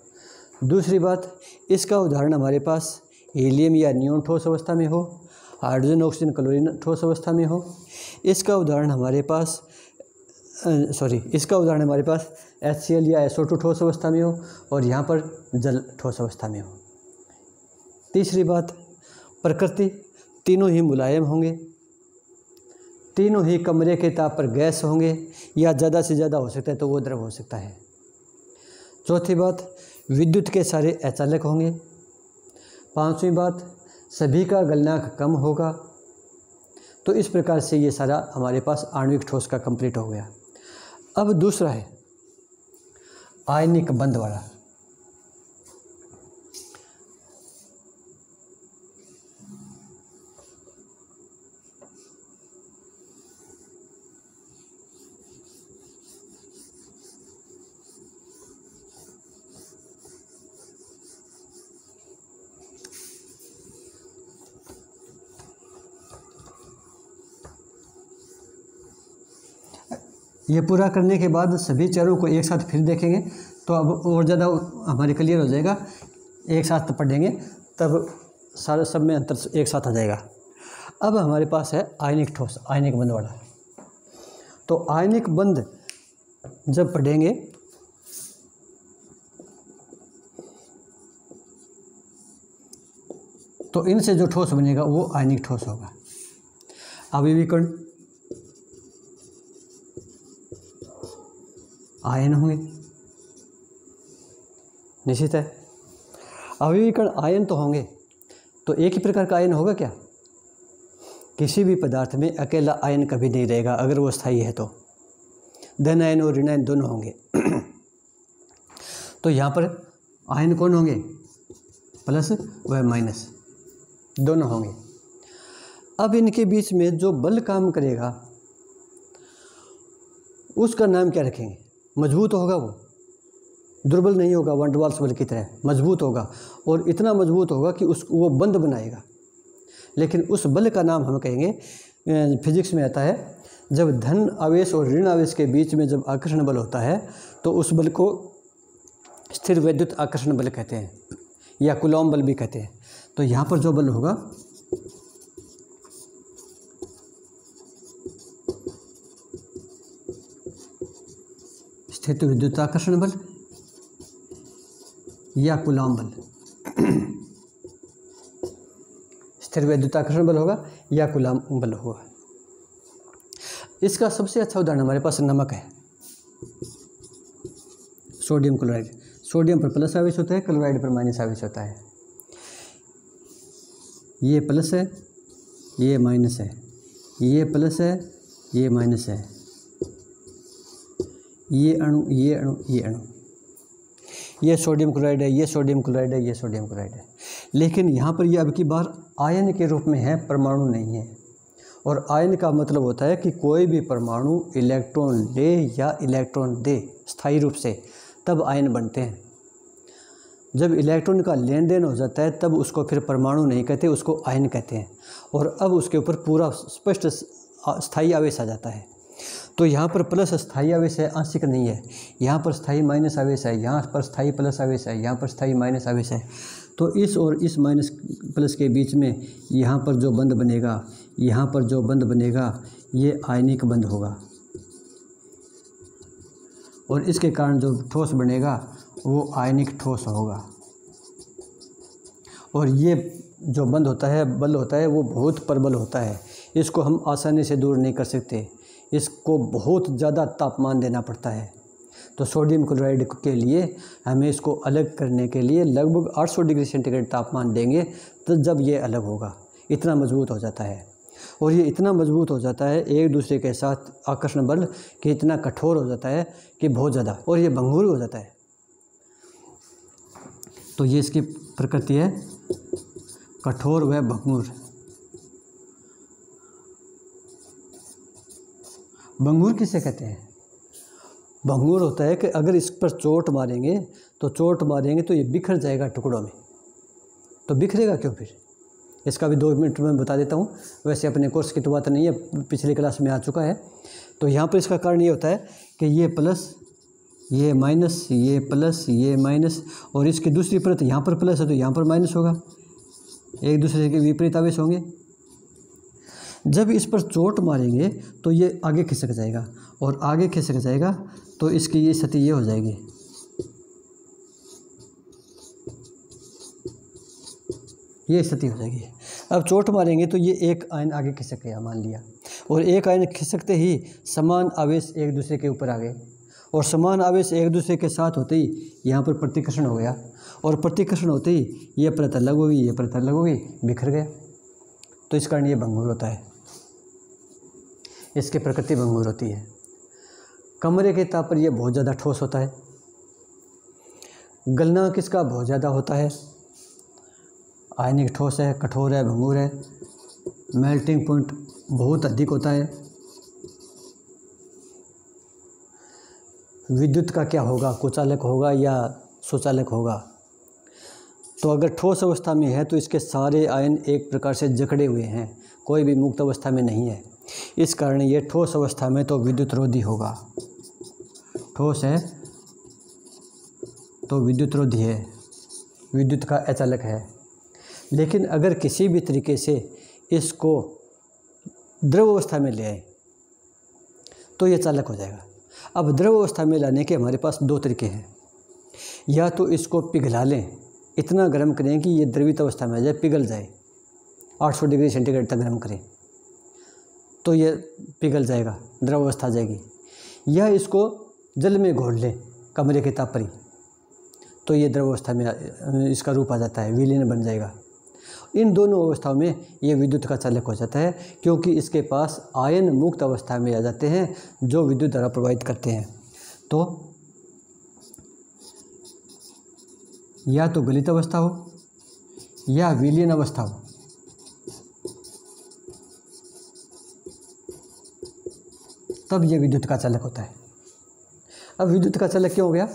दूसरी बात, इसका उदाहरण हमारे पास हीलियम या नियोन ठोस अवस्था में हो, हाइड्रोजन ऑक्सीजन क्लोरीन ठोस अवस्था में हो। इसका उदाहरण हमारे पास HCl या SO2 ठोस अवस्था में हो और यहाँ पर जल ठोस अवस्था में हो। तीसरी बात, प्रकृति, तीनों ही मुलायम होंगे, तीनों ही कमरे के ताप पर गैस होंगे या ज़्यादा से ज़्यादा हो सकता है तो वो द्रव हो सकता है। चौथी बात, विद्युत के सारे अचालक होंगे। पांचवी बात, सभी का गलनांक कम होगा। तो इस प्रकार से ये सारा हमारे पास आणविक ठोस का कंप्लीट हो गया। अब दूसरा है आयनिक बंध वाला। ये पूरा करने के बाद सभी चरों को एक साथ फिर देखेंगे तो अब और ज़्यादा हमारे क्लियर हो जाएगा। एक साथ पढ़ेंगे तब सारे सब में अंतर एक साथ आ जाएगा। अब हमारे पास है आयनिक ठोस, आयनिक बंध वाला। तो आयनिक बंध जब पढ़ेंगे तो इनसे जो ठोस बनेगा वो आयनिक ठोस होगा। अवयवी कण आयन होंगे, निश्चित है। अवयवी कण आयन तो होंगे, तो एक ही प्रकार का आयन होगा क्या? किसी भी पदार्थ में अकेला आयन कभी नहीं रहेगा अगर वो स्थायी है तो। धन आयन और ऋण आयन दोनों होंगे। तो यहाँ पर आयन कौन होंगे? प्लस व माइनस दोनों होंगे। अब इनके बीच में जो बल काम करेगा उसका नाम क्या रखेंगे? मजबूत होगा, वो दुर्बल नहीं होगा, वान डेर वाल्स बल की तरह मजबूत होगा और इतना मजबूत होगा कि वो बंध बनाएगा। लेकिन उस बल का नाम हम कहेंगे, फिजिक्स में आता है, जब धन आवेश और ऋण आवेश के बीच में जब आकर्षण बल होता है तो उस बल को स्थिर वैद्युत आकर्षण बल कहते हैं या कूलॉम बल भी कहते हैं। तो यहाँ पर जो बल होगा स्थिर विद्युत आकर्षण बल या कूलॉम बल, स्थिर वैद्युत आकर्षण बल होगा या कूलॉम बल होगा। इसका सबसे अच्छा उदाहरण हमारे पास नमक है। सोडियम क्लोराइड, सोडियम पर प्लस आवेश होता है, क्लोराइड पर माइनस आवेश होता है। ये प्लस है, ये माइनस है, ये प्लस है, ये माइनस है, ये अणु, ये अणु, ये अणु, ये सोडियम क्लोराइड है, ये सोडियम क्लोराइड है, ये सोडियम क्लोराइड है। लेकिन यहाँ पर ये अब की बार आयन के रूप में है, परमाणु नहीं है। और आयन का मतलब होता है कि कोई भी परमाणु इलेक्ट्रॉन ले या इलेक्ट्रॉन दे स्थायी रूप से, तब आयन बनते हैं। जब इलेक्ट्रॉन का लेन देन हो जाता है तब उसको फिर परमाणु नहीं कहते, उसको आयन कहते हैं। और अब उसके ऊपर पूरा स्पष्ट स्थायी आवेश आ जाता है। तो यहाँ पर प्लस स्थायी आवेश है, आंशिक नहीं है। यहाँ पर स्थायी माइनस आवेश है, यहाँ पर स्थायी प्लस आवेश है, यहाँ पर स्थायी माइनस आवेश है। तो इस और इस माइनस प्लस के बीच में यहाँ पर जो बंध बनेगा, यहाँ पर जो बंध बनेगा, ये आयनिक बंध होगा। और इसके कारण जो ठोस बनेगा वो आयनिक ठोस होगा। और ये जो बंध होता है, बल होता है, वो बहुत प्रबल होता है। इसको हम आसानी से दूर नहीं कर सकते, इसको बहुत ज़्यादा तापमान देना पड़ता है। तो सोडियम क्लोराइड के लिए हमें इसको अलग करने के लिए लगभग 800 डिग्री सेंटीग्रेड तापमान देंगे, तो जब ये अलग होगा। इतना मजबूत हो जाता है। और ये इतना मजबूत हो जाता है एक दूसरे के साथ आकर्षण बल कि इतना कठोर हो जाता है कि बहुत ज़्यादा, और ये भंगुर हो जाता है। तो ये इसकी प्रकृति है, कठोर व भंगुर। भंगुर किसे कहते हैं? भंगुर होता है कि अगर इस पर चोट मारेंगे तो ये बिखर जाएगा टुकड़ों में। तो बिखरेगा क्यों फिर? इसका भी 2 मिनट में बता देता हूँ। वैसे अपने कोर्स की तो बात नहीं है, पिछली क्लास में आ चुका है। तो यहाँ पर इसका कारण ये होता है कि ये प्लस, ये माइनस, ये प्लस, ये माइनस, और इसकी दूसरी परत यहाँ पर प्लस है तो यहाँ पर माइनस होगा। एक दूसरे के विपरीत आवेश होंगे। जब इस पर चोट मारेंगे तो ये आगे खिसक जाएगा, और आगे खिसक जाएगा तो इसकी ये स्थिति ये हो जाएगी। ये स्थिति हो जाएगी। अब चोट मारेंगे तो ये एक आयन आगे खिसक गया मान लिया, और एक आयन खिसकते ही समान आवेश एक दूसरे के ऊपर आ गए, और समान आवेश एक दूसरे के साथ होते ही यहाँ पर प्रतिकर्षण हो गया, और प्रतिकर्षण होते ही ये परत अलग हो गई, ये परत अलग हो गई, बिखर गया। तो इस कारण ये भंगुर होता है, इसकी प्रकृति भंगुर होती है। कमरे के ताप पर यह बहुत ज़्यादा ठोस होता है। गलना किसका बहुत ज़्यादा होता है? आयनिक ठोस है, कठोर है, भंगुर है। मेल्टिंग पॉइंट बहुत अधिक होता है। विद्युत का क्या होगा? कुचालक होगा या सुचालक होगा? तो अगर ठोस अवस्था में है तो इसके सारे आयन एक प्रकार से जकड़े हुए हैं, कोई भी मुक्त अवस्था में नहीं है। इस कारण ये ठोस अवस्था में तो विद्युत रोधी होगा। ठोस है तो विद्युत रोधी है, विद्युत का अचालक है। लेकिन अगर किसी भी तरीके से इसको द्रव अवस्था में ले आए तो ये चालक हो जाएगा। अब द्रव अवस्था में लाने के हमारे पास 2 तरीके हैं। या तो इसको पिघला लें, इतना गर्म करें कि ये द्रवित अवस्था में आ जाए, पिघल जाए, 800 डिग्री सेंटीग्रेड तक गर्म करें तो ये पिघल जाएगा, द्रव अवस्था आ जाएगी। या इसको जल में घोल लें कमरे के ताप पर ही, तो ये द्रव अवस्था में इसका रूप आ जाता है, विलीन बन जाएगा। इन दोनों अवस्थाओं में ये विद्युत का चालक हो जाता है, क्योंकि इसके पास आयन मुक्त अवस्था में आ जाते हैं जो विद्युत धारा प्रवाहित करते हैं। तो या तो गलित अवस्था हो या विलीन अवस्था हो, तब यह विद्युत का चालक होता है। अब विद्युत का चालक क्यों हो गया?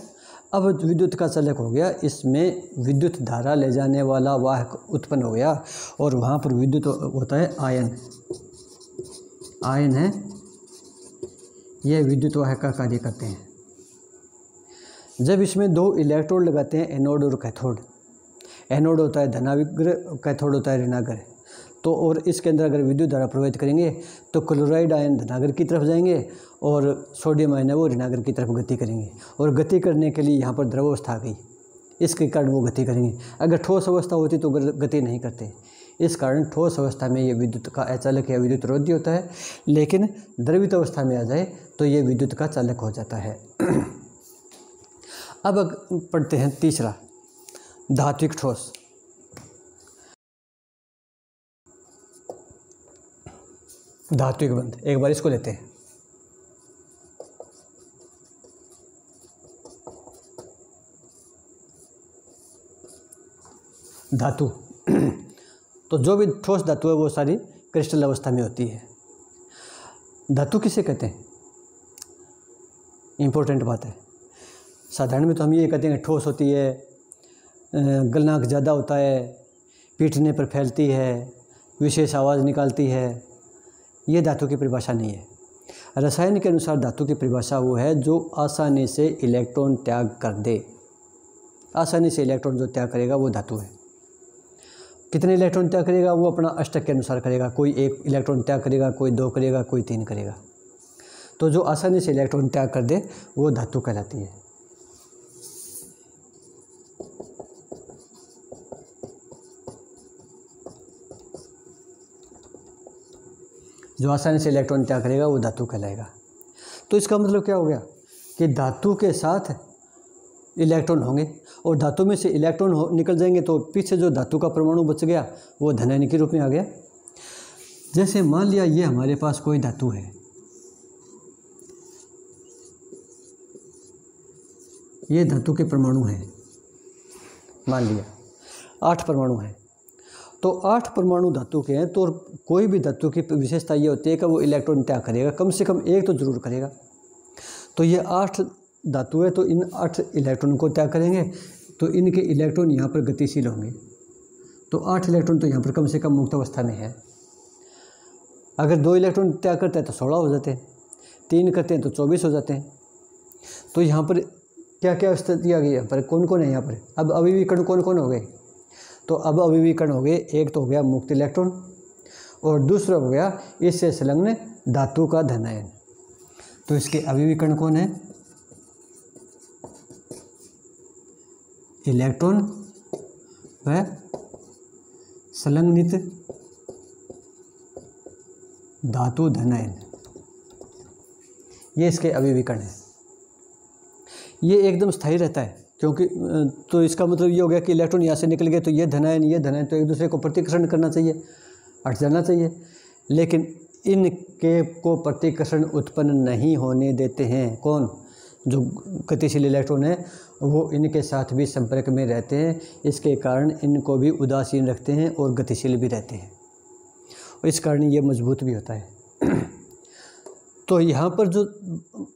अब विद्युत का चालक हो गया, इसमें विद्युत धारा ले जाने वाला वाहक उत्पन्न हो गया, और वहाँ पर विद्युत होता है आयन। आयन है, यह विद्युत वाहक का कार्य करते हैं। जब इसमें 2 इलेक्ट्रोड लगाते हैं, एनोड और कैथोड। एनोड होता है धनाग्र, कैथोड होता है ऋणाग्र। तो और इसके अंदर अगर विद्युत धारा प्रवाहित करेंगे तो क्लोराइड आयन धनाग्र की तरफ जाएंगे और सोडियम आयन है वो ऋणाग्र की तरफ गति करेंगे, और गति करने के लिए यहाँ पर द्रव अवस्था आ गई, इसके कारण वो गति करेंगे। अगर ठोस अवस्था होती तो गति नहीं करते। इस कारण ठोस अवस्था में ये विद्युत का अचालक या विद्युत रोधी होता है, लेकिन द्रवित अवस्था में आ जाए तो ये विद्युत का चालक हो जाता है। अब पढ़ते हैं तीसरा, धात्विक ठोस। धात्विक बंध, एक बार इसको लेते हैं। धातु तो जो भी ठोस धातु है वो सारी क्रिस्टल अवस्था में होती है। धातु किसे कहते हैं, इम्पोर्टेंट बात है। साधारण में तो हम ये कहते हैं ठोस होती है, गलनांक ज़्यादा होता है, पीटने पर फैलती है, विशेष आवाज़ निकालती है। ये धातु की परिभाषा नहीं है। रसायन के अनुसार धातु की परिभाषा वो है जो आसानी से इलेक्ट्रॉन त्याग कर दे। आसानी से इलेक्ट्रॉन जो त्याग करेगा वो धातु है। कितने इलेक्ट्रॉन त्याग करेगा वो अपना अष्टक के अनुसार करेगा। कोई 1 इलेक्ट्रॉन त्याग करेगा, कोई 2 करेगा, कोई 3 करेगा। तो जो आसानी से इलेक्ट्रॉन त्याग कर दे वो धातु कहलाती है। जो आसानी से इलेक्ट्रॉन त्याग करेगा वो धातु कहलाएगा। तो इसका मतलब क्या हो गया कि धातु के साथ इलेक्ट्रॉन होंगे और धातु में से इलेक्ट्रॉन निकल जाएंगे तो पीछे जो धातु का परमाणु बच गया वो धनायन के रूप में आ गया। जैसे मान लिया ये हमारे पास कोई धातु है, ये धातु के परमाणु हैं, मान लिया 8 परमाणु हैं। तो 8 परमाणु धातु के हैं, तो कोई भी धातु की विशेषता ये होती है कि वो इलेक्ट्रॉन त्याग करेगा, कम से कम 1 तो जरूर करेगा। तो ये 8 धातु है, तो इन 8 इलेक्ट्रॉन को त्याग करेंगे, तो इनके इलेक्ट्रॉन यहाँ पर गतिशील होंगे। तो 8 इलेक्ट्रॉन तो यहाँ पर कम से कम मुक्त अवस्था में है। अगर 2 इलेक्ट्रॉन त्याग करते हैं तो 16 हो जाते हैं, 3 करते हैं तो 24 हो जाते हैं। तो यहाँ पर क्या क्या स्थिति आ गई, यहाँ पर कौन कौन है यहाँ पर। अब अभी कण कौन कौन हो गए, तो अब अभी कण हो गए। एक तो हो गया मुक्त इलेक्ट्रॉन और दूसरा हो गया इससे संलग्न धातु का धनायन। तो इसके अभी कण कौन है, इलेक्ट्रॉन व संलग्नित धातु धनायन, ये इसके अवयवी कण है। ये एकदम स्थायी रहता है क्योंकि तो इसका मतलब ये हो गया कि इलेक्ट्रॉन यहाँ से निकल गए तो ये धनायन तो एक दूसरे को प्रतिकर्षण करना चाहिए, हट जाना चाहिए, लेकिन इनके को प्रतिकर्षण उत्पन्न नहीं होने देते हैं। कौन, जो गतिशील इलेक्ट्रॉन है वो इनके साथ भी संपर्क में रहते हैं, इसके कारण इनको भी उदासीन रखते हैं और गतिशील भी रहते हैं, और इस कारण ये मजबूत भी होता है। तो यहाँ पर जो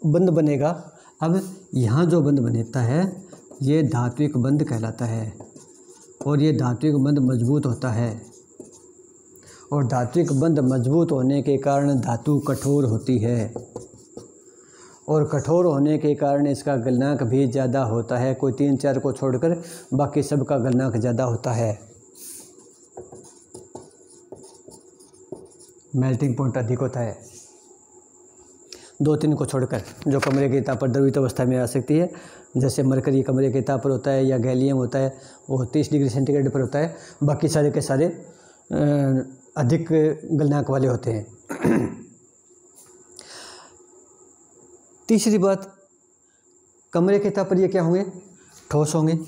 बंध बनेगा, अब यहाँ जो बंध बनता है ये धात्विक बंध कहलाता है, और ये धात्विक बंध मजबूत होता है, और धात्विक बंध मजबूत होने के कारण धातु कठोर होती है, और कठोर होने के कारण इसका गलनांक भी ज़्यादा होता है। कोई 3-4 को छोड़कर बाकी सब का गलनांक ज़्यादा होता है, मेल्टिंग पॉइंट अधिक होता है। 2-3 को छोड़कर जो कमरे के ताप पर द्रवित अवस्था में आ सकती है, जैसे मरकरी कमरे के ताप पर होता है या गैलियम होता है वो 30 डिग्री सेंटीग्रेड पर होता है। बाकी सारे के सारे अधिक गलनांक वाले होते हैं। तीसरी बात, कमरे के ताप पर ये क्या होंगे, ठोस होंगे।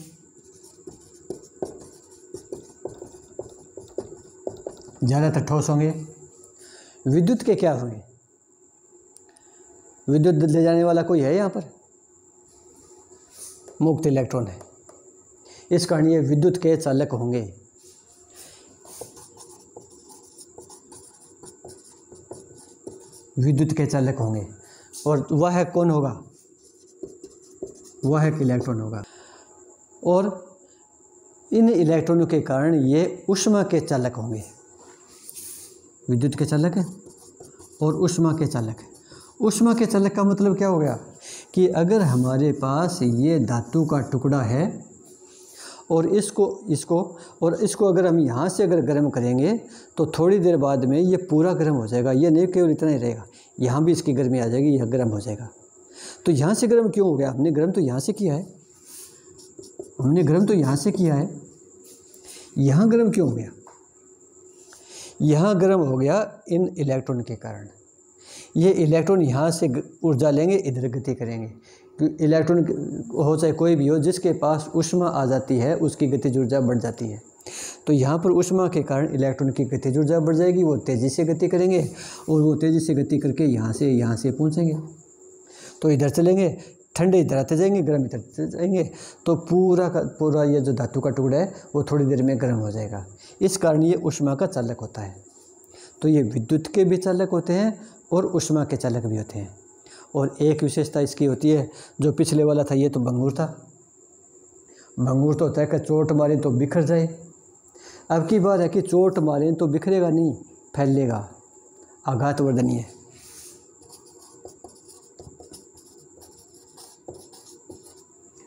ज़्यादातर ठोस होंगे। विद्युत के क्या होंगे, विद्युत ले जाने वाला कोई है यहाँ पर, मुक्त इलेक्ट्रॉन है, इस कारण ये विद्युत के चालक होंगे। विद्युत के चालक होंगे, और वह कौन होगा, वह एक इलेक्ट्रॉन होगा, और इन इलेक्ट्रॉनों के कारण ये ऊष्मा के चालक होंगे। विद्युत के चालक है और ऊष्मा के चालक है। ऊष्मा के चालक का मतलब क्या हो गया कि अगर हमारे पास ये धातु का टुकड़ा है और इसको अगर हम यहाँ से अगर गर्म करेंगे तो थोड़ी देर बाद में ये पूरा गर्म हो जाएगा। ये नहीं केवल इतना ही रहेगा, यहाँ भी इसकी गर्मी आ जाएगी, यह गर्म हो जाएगा। तो यहाँ से गर्म क्यों हो गया, हमने गर्म तो यहाँ से किया है, यहाँ गर्म क्यों हो गया, यहाँ गर्म हो गया इन इलेक्ट्रॉन के कारण। ये इलेक्ट्रॉन यहाँ से ऊर्जा लेंगे, इधर गति करेंगे, इलेक्ट्रॉन हो चाहे कोई भी हो, जिसके पास ऊष्मा आ जाती है उसकी गतिज ऊर्जा बढ़ जाती है। तो यहाँ पर ऊष्मा के कारण इलेक्ट्रॉन की गतिज ऊर्जा बढ़ जाएगी, वो तेज़ी से गति करेंगे और वो तेज़ी से गति करके यहाँ से पहुँचेंगे। तो इधर चलेंगे, ठंडे इधर आते जाएंगे, गर्म इधर आते जाएंगे, तो पूरा का पूरा ये जो धातु का टुकड़ा है वो थोड़ी देर में गर्म हो जाएगा। इस कारण ये ऊष्मा का चालक होता है। तो ये विद्युत के भी चालक होते हैं और ऊष्मा के चालक भी होते हैं। और एक विशेषता इसकी होती है, जो पिछले वाला था ये तो भंगुर था, भंगुर तो होता है कि चोट मारे तो बिखर जाए। अब की बात है कि चोट मारें तो बिखरेगा नहीं, फैलेगा, आघातवर्धनीय है।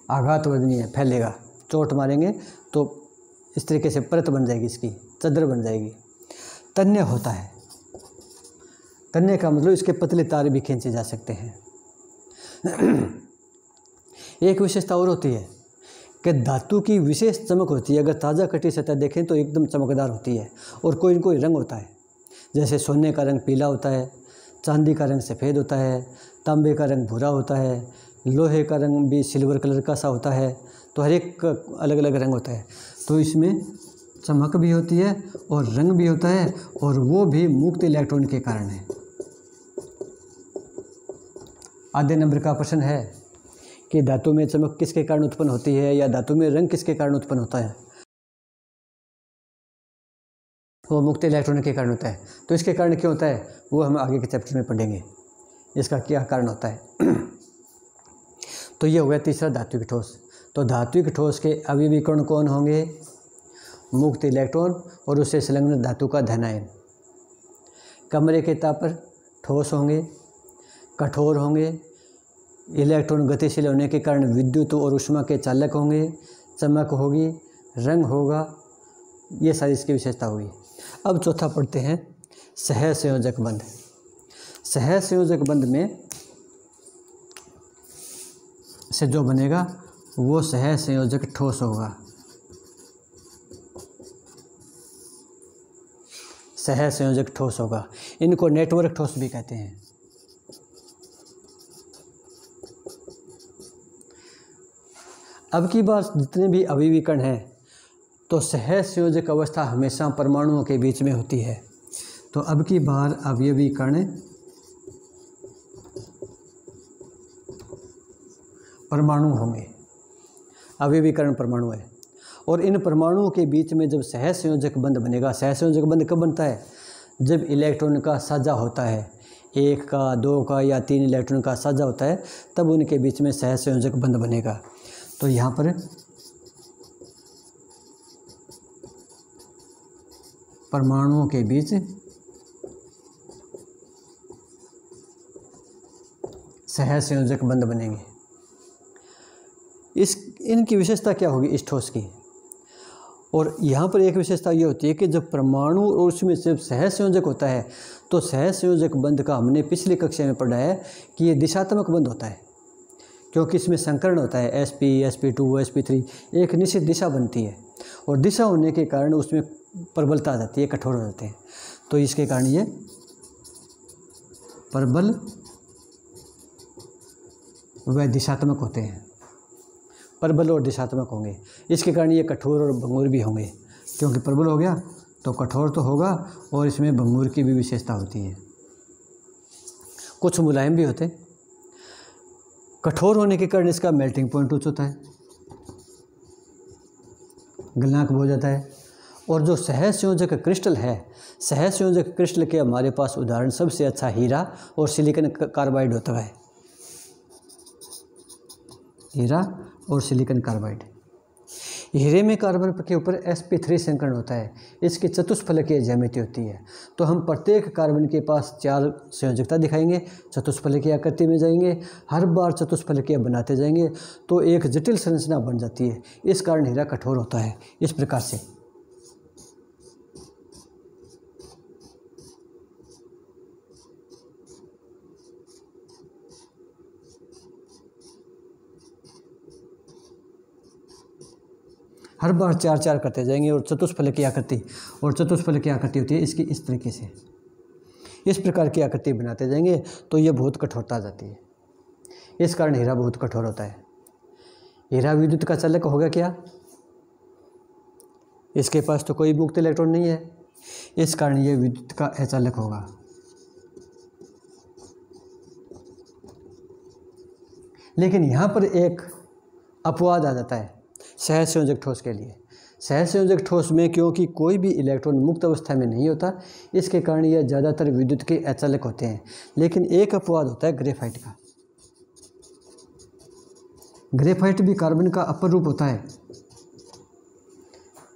आघातवर्धनीय है, फैलेगा। चोट मारेंगे तो इस तरीके से परत बन जाएगी, इसकी चादर बन जाएगी। तन्य होता है, तन्य का मतलब इसके पतले तार भी खींचे जा सकते हैं। एक विशेषता और होती है कि धातु की विशेष चमक होती है। अगर ताज़ा कटी सतह देखें तो एकदम चमकदार होती है और कोई न कोई रंग होता है। जैसे सोने का रंग पीला होता है, चांदी का रंग सफ़ेद होता है, तांबे का रंग भूरा होता है, लोहे का रंग भी सिल्वर कलर का सा होता है। तो हर एक अलग अलग रंग होता है। तो इसमें चमक भी होती है और रंग भी होता है, और वो भी मुक्त इलेक्ट्रॉन के कारण है। आधे नंबर का प्रश्न है कि धातु में चमक किसके कारण उत्पन्न होती है, या धातु में रंग किसके कारण उत्पन्न होता है। वो मुक्त इलेक्ट्रॉन के कारण होता है। तो इसके कारण क्यों होता है वो हम आगे के चैप्टर में पढ़ेंगे, इसका क्या कारण होता है। तो ये हो गया तीसरा, धात्विक ठोस। तो धात्विक ठोस के अवयवी कण कौन होंगे? मुक्त इलेक्ट्रॉन और उससे संलग्न धातु का धन आयन। कमरे के ताप पर ठोस होंगे, कठोर होंगे, इलेक्ट्रॉन गतिशील होने के कारण विद्युत और ऊष्मा के चालक होंगे, चमक होगी, रंग होगा, ये सारी इसकी विशेषता होगी। अब चौथा पढ़ते हैं, सहसंयोजक बंध। सहसंयोजक बंध में से जो बनेगा वो सहसंयोजक ठोस होगा। सहसंयोजक ठोस होगा। इनको नेटवर्क ठोस भी कहते हैं। अब की बार जितने भी अवयवी कण हैं तो सहसंयोजक अवस्था हमेशा परमाणुओं के बीच में होती है। तो अब की बार अवयवी कण परमाणु होंगे। अवयवी कण परमाणु है, और इन परमाणुओं के बीच में जब सहसंयोजक बंध बनेगा। सहसंयोजक बंध कब बनता है? जब इलेक्ट्रॉन का साझा होता है, 1 का, 2 का या 3 इलेक्ट्रॉन का साझा होता है, तब उनके बीच में सहसंयोजक बंध बनेगा। तो यहाँ पर परमाणुओं के बीच सहसंयोजक बंध बनेंगे। इनकी विशेषता क्या होगी इस ठोस की? और यहाँ पर एक विशेषता ये होती है कि जब परमाणु और उसमें जब सहसंयोजक होता है तो सहसंयोजक बंध का हमने पिछली कक्षा में पढ़ा है कि ये दिशात्मक बंध होता है, क्योंकि इसमें संकरण होता है, sp, sp2, sp3, एक निश्चित दिशा बनती है, और दिशा होने के कारण उसमें प्रबलता आ जाती है, कठोर हो जाते हैं। तो इसके कारण ये प्रबल व दिशात्मक होते हैं, प्रबल और दिशात्मक होंगे। इसके कारण ये कठोर और भंगुर भी होंगे, क्योंकि प्रबल हो गया तो कठोर तो होगा, और इसमें भंगुर की भी विशेषता होती है। कुछ मुलायम भी होते हैं। कठोर होने के कारण इसका मेल्टिंग पॉइंट उच्च होता है, गलनांक हो जाता है। और जो सहसंयोजक क्रिस्टल है, सहसंयोजक क्रिस्टल के हमारे पास उदाहरण सबसे अच्छा हीरा और सिलिकॉन कार्बाइड होता है। हीरा और सिलिकॉन कार्बाइड। हीरे में कार्बन के ऊपर sp3 संकरण होता है। इसकी चतुष्फलकीय ज्यामिति होती है। तो हम प्रत्येक कार्बन के पास 4 संयोजकता दिखाएंगे, चतुष्फलकीय आकृति में जाएंगे, हर बार चतुष्फलकीय बनाते जाएंगे तो एक जटिल संरचना बन जाती है। इस कारण हीरा कठोर होता है। इस प्रकार से हर बार 4-4 करते जाएंगे, और चतुष्फलकीय आकृति, और चतुष्फलकीय आकृति होती है इसकी इस तरीके से, इस प्रकार की आकृति बनाते जाएंगे तो ये बहुत कठोरता आ जाती है। इस कारण हीरा बहुत कठोर होता है। हीरा विद्युत का चालक होगा क्या? इसके पास तो कोई मुक्त इलेक्ट्रॉन नहीं है, इस कारण ये विद्युत का अचालक होगा। लेकिन यहाँ पर एक अपवाद आ जाता है सहसंयोजक ठोस के लिए। सहसंयोजक ठोस में क्योंकि कोई भी इलेक्ट्रॉन मुक्त अवस्था में नहीं होता, इसके कारण यह ज़्यादातर विद्युत के अचालक होते हैं। लेकिन एक अपवाद होता है ग्रेफाइट का। ग्रेफाइट भी कार्बन का अपर रूप होता है,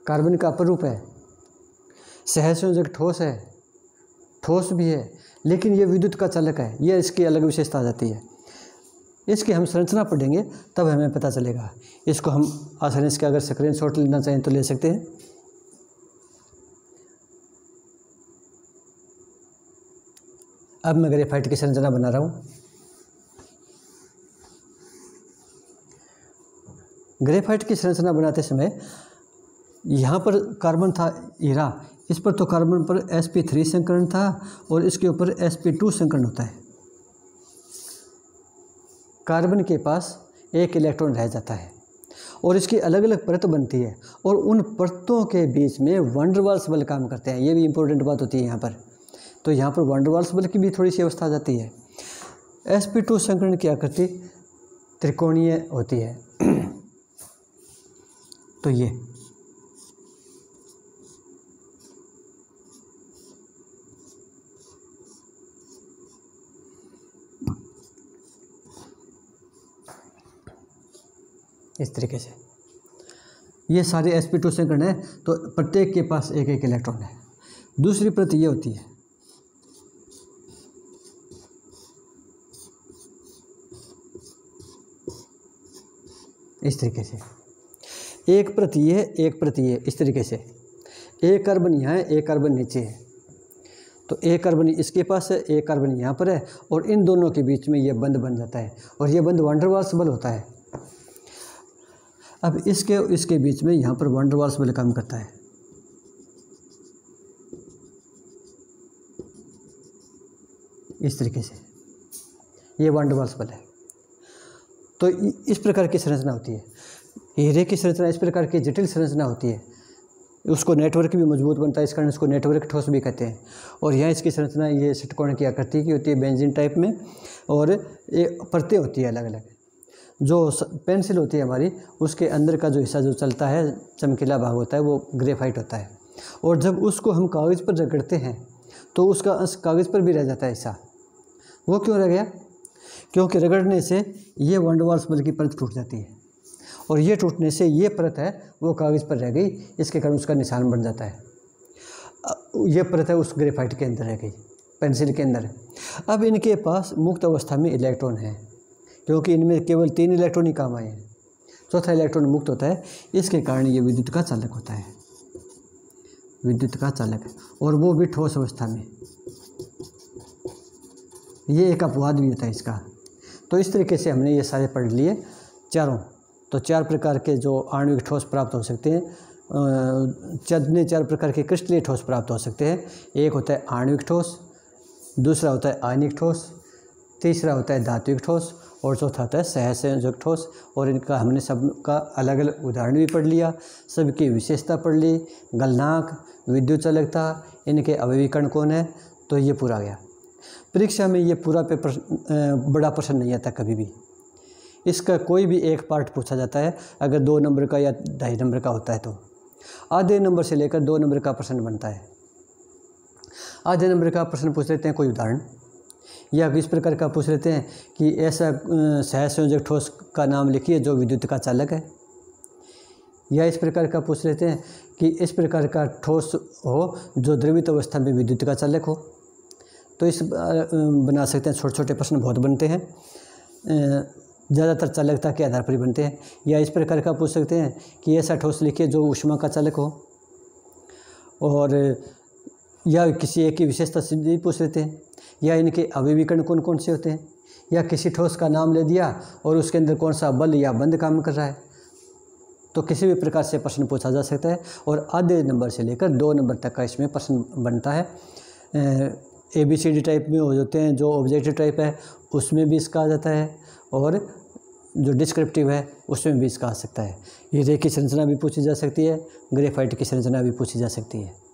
कार्बन का अपर रूप है, सहसंयोजक ठोस है, ठोस भी है, लेकिन ये विद्युत का चालक है। यह इसकी अलग विशेषता आ जाती है। इसकी हम संरचना पढ़ेंगे तब हमें पता चलेगा। इसको हम आसानी से अगर स्क्रीनशॉट लेना चाहें तो ले सकते हैं। अब मैं ग्रेफाइट की संरचना बना रहा हूँ। ग्रेफाइट की संरचना बनाते समय यहाँ पर कार्बन था हीरा, इस पर तो कार्बन पर sp3 संकरण था और इसके ऊपर sp2 संकरण होता है। कार्बन के पास एक इलेक्ट्रॉन रह जाता है और इसकी अलग अलग परत बनती है और उन परतों के बीच में वैन डर वाल्स बल काम करते हैं। ये भी इम्पोर्टेंट बात होती है यहाँ पर। तो यहाँ पर वैन डर वाल्स बल की भी थोड़ी सी अवस्था आ जाती है। sp2 संकरण की आकृति त्रिकोणीय होती है। तो ये इस तरीके से ये सारे sp2 संकरण है, तो प्रत्येक के पास एक एक इलेक्ट्रॉन है। दूसरी परत ये होती है, इस तरीके से एक परत ये है, एक परत ये, इस तरीके से एक कार्बन यहाँ है, एक कार्बन नीचे है। तो एक कार्बन इसके पास है, एक कार्बन यहाँ पर है और इन दोनों के बीच में ये बंध बन जाता है और ये बंध वैन डर वाल्स बल होता है। अब इसके बीच में यहाँ पर वैन डर वाल्स बल काम करता है। इस तरीके से ये वैन डर वाल्स बल है। तो इस प्रकार की संरचना होती है। हीरे की संरचना इस प्रकार की जटिल संरचना होती है। उसको नेटवर्क भी मजबूत बनता है, इस कारण इसको नेटवर्क ठोस भी कहते हैं। और यहाँ इसकी संरचना ये षटकोण की आकृति की होती है बेंजीन टाइप में, और ये परतें होती है अलग अलग। जो पेंसिल होती है हमारी, उसके अंदर का जो हिस्सा जो चलता है, चमकीला भाग होता है, वो ग्रेफाइट होता है। और जब उसको हम कागज़ पर रगड़ते हैं तो उसका अंश कागज़ पर भी रह जाता है हिस्सा। वो क्यों रह गया? क्योंकि रगड़ने से ये वैन डर वाल्स बल की परत टूट जाती है और ये टूटने से ये परत है वो कागज़ पर रह गई, इसके कारण उसका निशान बन जाता है। ये परत है उस ग्रेफाइट के अंदर रह गई, पेंसिल के अंदर। अब इनके पास मुक्त अवस्था में इलेक्ट्रॉन है, क्योंकि इनमें केवल 3 इलेक्ट्रॉन ही काम आए हैं, चौथा इलेक्ट्रॉन मुक्त होता है। इसके कारण ये विद्युत का चालक होता है, विद्युत का चालक है, और वो भी ठोस अवस्था में। ये एक अपवाद भी होता है इसका। तो इस तरीके से हमने ये सारे पढ़ लिए चारों। तो 4 प्रकार के जो आणविक ठोस प्राप्त हो सकते हैं, 4 प्रकार के क्रिस्टलीय ठोस प्राप्त हो सकते हैं। एक होता है आणविक ठोस, दूसरा होता है आयनिक ठोस, तीसरा होता है धात्विक ठोस और चौथा होता है सहसंयोजक ठोस। और इनका हमने सबका अलग अलग उदाहरण भी पढ़ लिया, सबकी विशेषता पढ़ ली, गलनांक, विद्युत चालकता, इनके अवयवी कण कौन है। तो ये पूरा गया। परीक्षा में ये पूरा पेपर बड़ा प्रश्न नहीं आता कभी भी। इसका कोई भी एक पार्ट पूछा जाता है, अगर 2 नंबर का या 2.5 नंबर का होता है तो आधे नंबर से लेकर 2 नंबर का प्रश्न बनता है। आधे नंबर का प्रश्न पूछ लेते हैं कोई उदाहरण, या इस प्रकार का पूछ लेते हैं कि ऐसा सहसंयोजक ठोस का नाम लिखिए जो विद्युत का चालक है, या इस प्रकार का पूछ लेते हैं कि इस प्रकार का ठोस हो जो द्रवित अवस्था में विद्युत का चालक हो। तो इस बना सकते हैं। छोटे छोटे प्रश्न बहुत बनते हैं, ज़्यादातर चालकता के आधार पर ही बनते हैं। या इस प्रकार का पूछ सकते हैं कि ऐसा ठोस लिखिए जो ऊष्मा का चालक हो, और या किसी एक की विशेषता से पूछ लेते हैं, या इनके अवयवी कण कौन कौन से होते हैं, या किसी ठोस का नाम ले दिया और उसके अंदर कौन सा बल या बंध काम कर रहा है। तो किसी भी प्रकार से प्रश्न पूछा जा सकता है, और आधे नंबर से लेकर 2 नंबर तक का इसमें प्रश्न बनता है। ABCD टाइप में हो जाते हैं, जो ऑब्जेक्टिव टाइप है उसमें भी इसका आ जाता है, और जो डिस्क्रिप्टिव है उसमें भी इसका आ सकता है। हीरे की संरचना भी पूछी जा सकती है, ग्रेफाइट की संरचना भी पूछी जा सकती है।